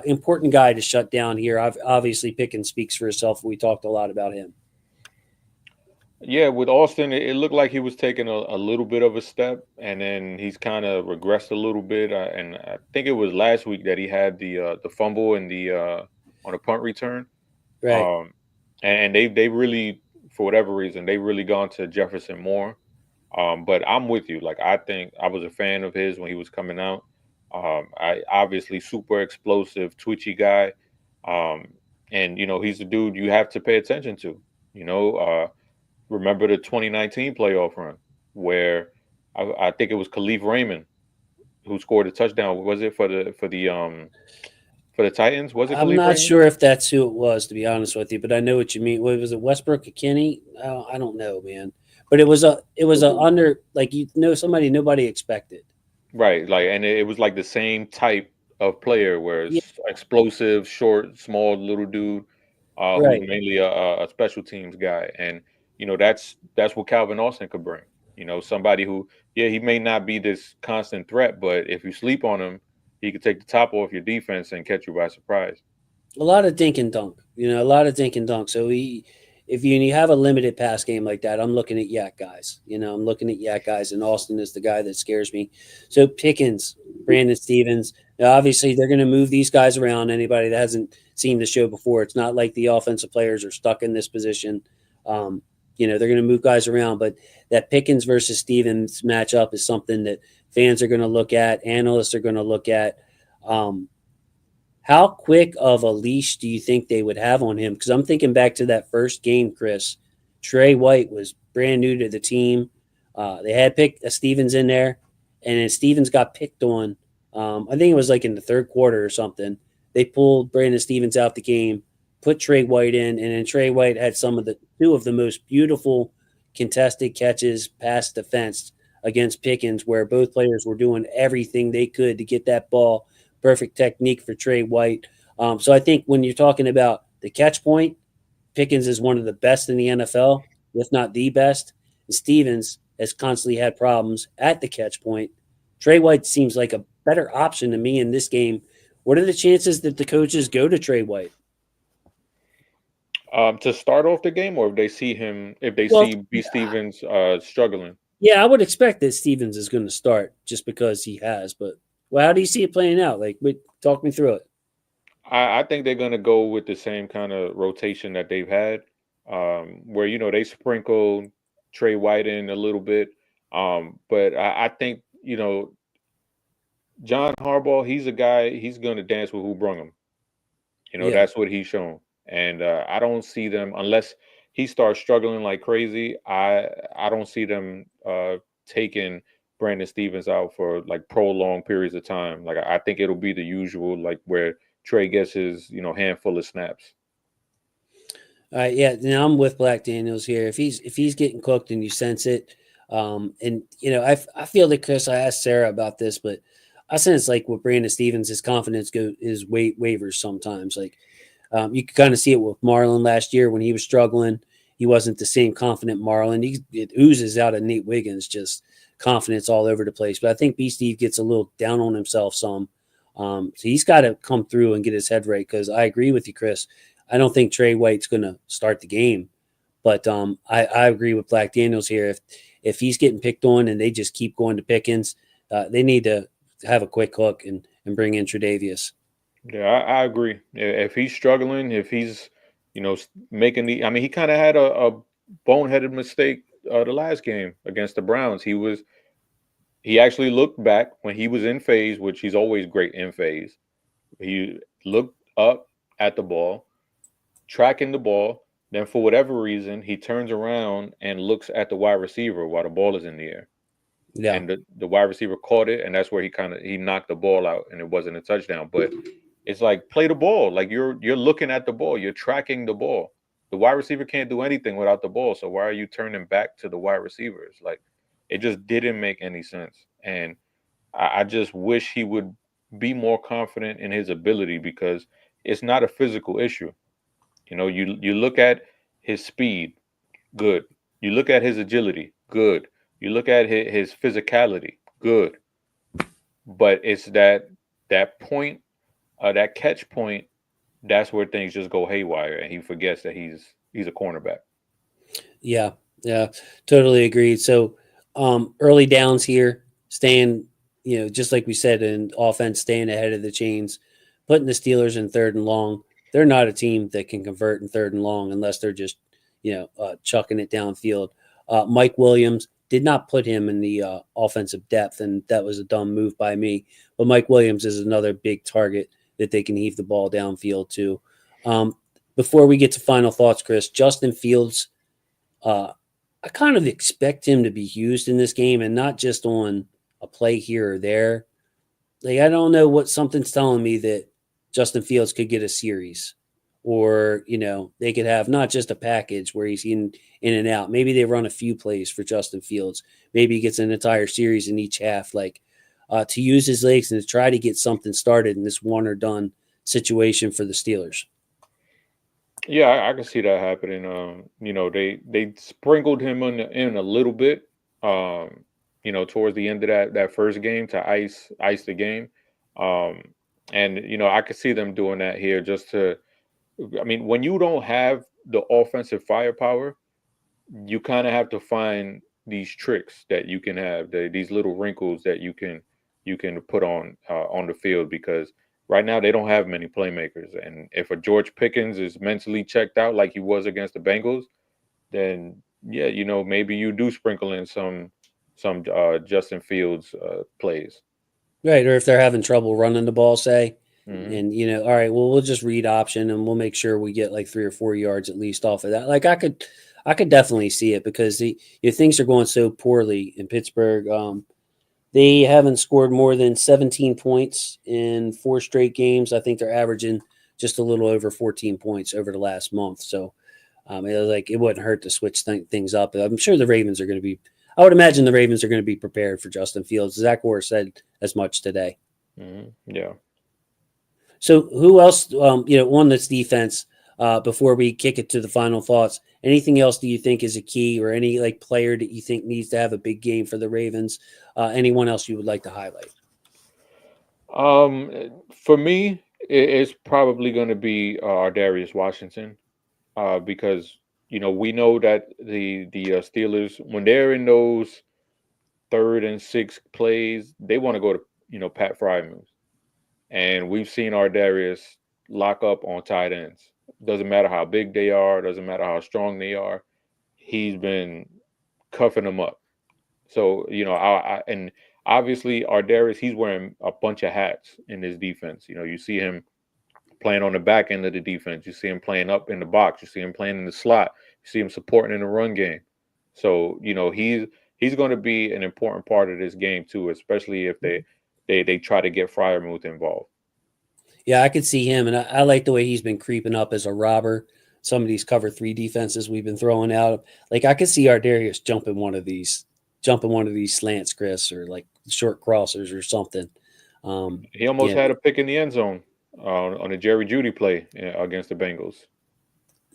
important guy to shut down here. Obviously, Pickens speaks for himself. We talked a lot about him. Yeah, with Austin, it looked like he was taking a little bit of a step, and then he's kind of regressed a little bit. And I think it was last week that he had the fumble and the on a punt return. Right. And they really, for whatever reason, they really gone to Jefferson more. But I'm with you. Like, I think I was a fan of his when he was coming out. I obviously super explosive, twitchy guy. And he's a dude you have to pay attention to. Remember the 2019 playoff run where I think it was Khalif Raymond who scored a touchdown. Was it for the Titans? Was it? I'm Khalif not Raymond? sure if that's who it was, to be honest with you, but I know what you mean. What was it, Westbrook Kenny? I don't know, man. But it was a under, like, somebody nobody expected. Right, like, and it was like the same type of player where it's explosive, short, small, little dude, Right. who's mainly a special teams guy, and that's what Calvin Austin could bring. Somebody who, he may not be this constant threat, but if you sleep on him, he could take the top off your defense and catch you by surprise. A lot of dink and dunk, a lot of dink and dunk. So if you have a limited pass game like that, I'm looking at yak guys. I'm looking at yak guys, and Austin is the guy that scares me. So Pickens, Brandon Stevens, now obviously they're going to move these guys around. Anybody that hasn't seen the show before, it's not like the offensive players are stuck in this position. They're going to move guys around, but that Pickens versus Stevens matchup is something that fans are going to look at, analysts are going to look at. How quick of a leash do you think they would have on him? Because I'm thinking back to that first game, Chris. Trey White was brand new to the team. They had picked Stevens in there, and then Stevens got picked on. I think it was like in the third quarter or something. They pulled Brandon Stevens out the game, put Trey White in, and then Trey White had two of the most beautiful contested catches past defense against Pickens, where both players were doing everything they could to get that ball. Perfect technique for Trey White. So I think when you're talking about the catch point, Pickens is one of the best in the NFL, if not the best. And Stevens has constantly had problems at the catch point. Trey White seems like a better option to me in this game. What are the chances that the coaches go to Trey White? To start off the game, or if they see B. Stevens struggling? Yeah, I would expect that Stevens is going to start just because he has. But how do you see it playing out? Like, talk me through it. I think they're going to go with the same kind of rotation that they've had, where they sprinkle Trey White in a little bit. But I think John Harbaugh, he's a guy. He's going to dance with who brung him. That's what he's shown. And I don't see them, unless he starts struggling like crazy, I don't see them taking Brandon Stevens out for like prolonged periods of time. Like, I think it'll be the usual, like where Trey gets his handful of snaps. All right, yeah. Now I'm with Black Daniels here. If he's getting cooked and you sense it, and I feel that, Chris, I asked Sarah about this, but I sense like with Brandon Stevens, his confidence is wavers sometimes. Like, you could kind of see it with Marlon last year when he was struggling. He wasn't the same confident Marlon. It oozes out of Nate Wiggins, just confidence all over the place. But I think B. Steve gets a little down on himself some. So he's got to come through and get his head right, because I agree with you, Chris. I don't think Trey White's going to start the game. But I agree with Black Daniels here. If he's getting picked on and they just keep going to Pickens, they need to have a quick hook and bring in Tre'Davious. Yeah, I agree. If he's struggling, if he's, making he kind of had a boneheaded mistake the last game against the Browns. He actually looked back when he was in phase, which he's always great in phase. He looked up at the ball, tracking the ball. Then for whatever reason, he turns around and looks at the wide receiver while the ball is in the air. Yeah. And the wide receiver caught it, and that's where he knocked the ball out, and it wasn't a touchdown. But It's like play the ball. Like you're looking at the ball, you're tracking the ball. The wide receiver can't do anything without the ball. So why are you turning back to the wide receivers? Like it just didn't make any sense. And I just wish he would be more confident in his ability because it's not a physical issue. You know, you look at his speed, good. You look at his agility, good. You look at his physicality, good. But it's that point, that catch point, that's where things just go haywire, and he forgets that he's a cornerback. Yeah, totally agreed. So early downs here, staying, just like we said in offense, staying ahead of the chains, putting the Steelers in 3rd and long. They're not a team that can convert in 3rd and long unless they're just, chucking it downfield. Mike Williams did not put him in the offensive depth, and that was a dumb move by me. But Mike Williams is another big target that they can heave the ball downfield to. Before we get to final thoughts, Chris, Justin Fields, I kind of expect him to be used in this game and not just on a play here or there. Like, I don't know what something's telling me that Justin Fields could get a series, or, they could have not just a package where he's in and out. Maybe they run a few plays for Justin Fields. Maybe he gets an entire series in each half, to use his legs and to try to get something started in this one or done situation for the Steelers. Yeah, I can see that happening. They sprinkled him in a little bit, towards the end of that first game to ice the game. And I could see them doing that here just to, when you don't have the offensive firepower, you kind of have to find these tricks that you can have, these little wrinkles that you can put on the field, because right now they don't have many playmakers. And if a George Pickens is mentally checked out like he was against the Bengals, then yeah, maybe you do sprinkle in some Justin Fields plays. Right, or if they're having trouble running the ball, say, Mhm. and all right, well, we'll just read option and we'll make sure we get like 3 or 4 yards at least off of that. Like I could definitely see it, because things are going so poorly in Pittsburgh. They haven't scored more than 17 points in 4 straight games. I think they're averaging just a little over 14 points over the last month. So it wouldn't hurt to switch things up. I'm sure the Ravens are going to be. I would imagine the Ravens are going to be prepared for Justin Fields. Zach Orr said as much today. Mm-hmm. Yeah. So who else, on this defense, before we kick it to the final thoughts, anything else do you think is a key, or any player that you think needs to have a big game for the Ravens? Anyone else you would like to highlight? For me, it's probably going to be Darius Washington, because we know that the Steelers, when they're in those 3rd and 6 plays, they want to go to Pat Fry moves. And we've seen Darius lock up on tight ends. Doesn't matter how big they are, doesn't matter how strong they are. He's been cuffing them up. So, and obviously Darius, he's wearing a bunch of hats in this defense. You see him playing on the back end of the defense. You see him playing up in the box. You see him playing in the slot. You see him supporting in the run game. So, he's going to be an important part of this game too, especially if they try to get Freiermuth involved. Yeah, I could see him, and I like the way he's been creeping up as a robber. Some of these cover 3 defenses we've been throwing out. I could see Darius jumping one of these slants, Chris, or short crossers or something. He almost had a pick in the end zone on a Jerry Jeudy play against the Bengals.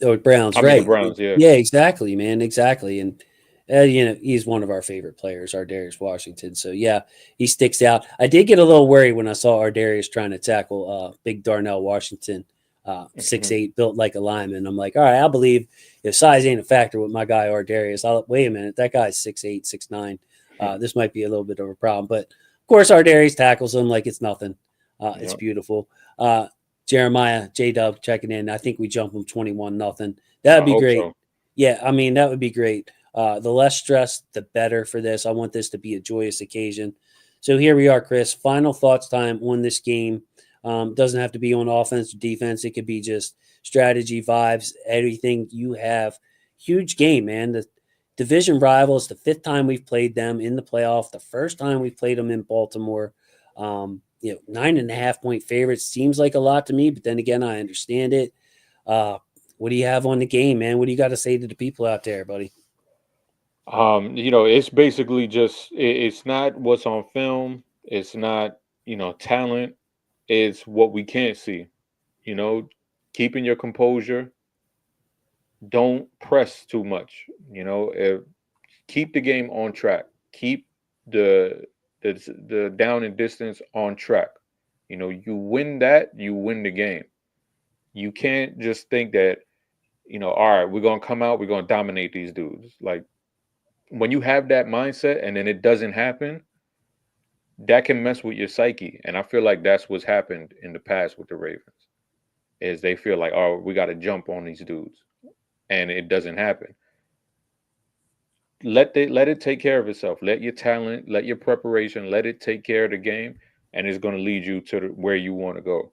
Oh, Browns, right? The Browns, yeah. Yeah, exactly, man, exactly. And he's one of our favorite players, Darius Washington. So yeah, he sticks out. I did get a little worried when I saw Darius trying to tackle big Darnell Washington, 6'8", built like a lineman. I'm like, all right, I believe if size ain't a factor with my guy Darius, wait a minute, that guy's 6'8", 6'9". This might be a little bit of a problem, but of course Darius tackles him like it's nothing. It's beautiful. Jeremiah J-Dub checking in. I think we jump him 21-0. That'd be great. So. Yeah, that would be great. The less stress, the better for this. I want this to be a joyous occasion. So here we are, Chris. Final thoughts time on this game. Doesn't have to be on offense or defense. It could be just strategy, vibes, everything you have. Huge game, man. The division rival is the 5th time we've played them in the playoff. The first time we played them in Baltimore. 9.5 point favorites seems like a lot to me, but then again, I understand it. What do you have on the game, man? What do you got to say to the people out there, buddy? It's basically just it's not what's on film. It's not, talent. It's what we can't see. Keeping your composure. Don't press too much. Keep the game on track. Keep the down and distance on track. You win that, you win the game. You can't just think that, all right, we're gonna come out, we're gonna dominate these dudes. Like, when you have that mindset and then it doesn't happen, that can mess with your psyche. And I feel like that's what's happened in the past with the Ravens, is they feel like, oh, we got to jump on these dudes, and it doesn't happen. Let it take care of itself. Let your talent, let your preparation, let it take care of the game, and it's going to lead you to where you want to go.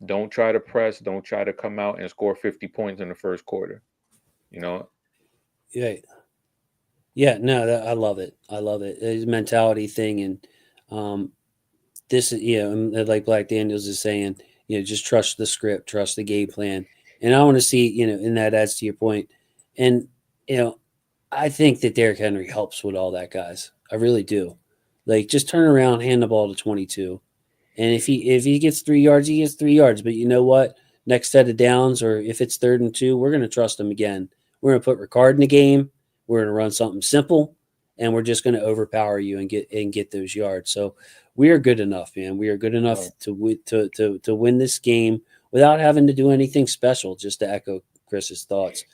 Don't try to press. Don't try to come out and score 50 points in the first quarter. Yeah. Yeah, no, I love it. I love it. It's a mentality thing. And this is, and like Black Daniels is saying, just trust the script, trust the game plan. And I want to see, and that adds to your point. And, I think that Derrick Henry helps with all that, guys. I really do. Like, just turn around, hand the ball to 22. And if he gets 3 yards, he gets 3 yards. But you know what? Next set of downs, or if it's 3rd and 2, we're going to trust him again. We're going to put Ricard in the game. We're going to run something simple, and we're just going to overpower you and get those yards. So we are good enough, man. We are good enough to win this game without having to do anything special. Just to echo Chris's thoughts.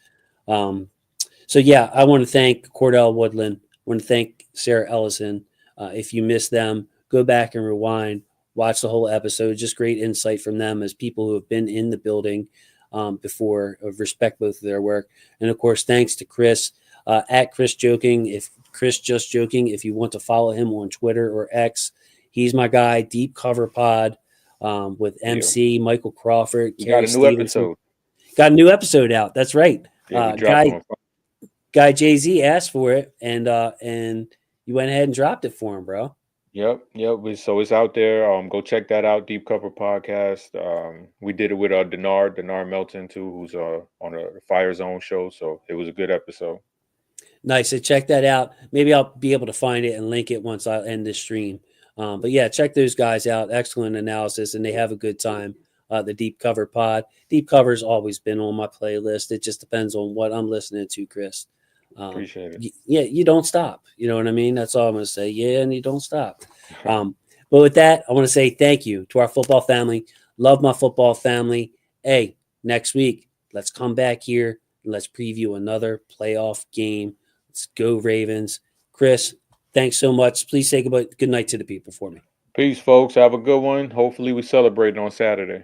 So yeah, I want to thank Cordell Woodland. I want to thank Sarah Ellison. If you missed them, go back and rewind, watch the whole episode. Just great insight from them as people who have been in the building before. Respect both of their work, and of course, thanks to Chris. At Chris Joking, if Chris Just Joking, if you want to follow him on Twitter or X, he's my guy. Deep Cover Pod with MC Michael Crawford. Got a new episode. Got a new episode out. That's right. Yeah, guy Jay-Z asked for it, and you went ahead and dropped it for him, bro. Yep. So it's out there. Go check that out. Deep Cover Podcast. We did it with Dinar Melton too, who's on a Fire Zone show. So it was a good episode. Nice. So check that out. Maybe I'll be able to find it and link it once I end this stream. But yeah, check those guys out. Excellent analysis, and they have a good time. The Deep Cover Pod. Deep Cover's always been on my playlist. It just depends on what I'm listening to, Chris. Appreciate it. Yeah, you don't stop. You know what I mean? That's all I'm going to say. Yeah, and you don't stop. But with that, I want to say thank you to our football family. Love my football family. Hey, next week, let's come back here and let's preview another playoff game. Let's go Ravens. Chris, thanks so much. Please say good night to the people for me. Peace, folks. Have a good one. Hopefully we celebrate on Saturday.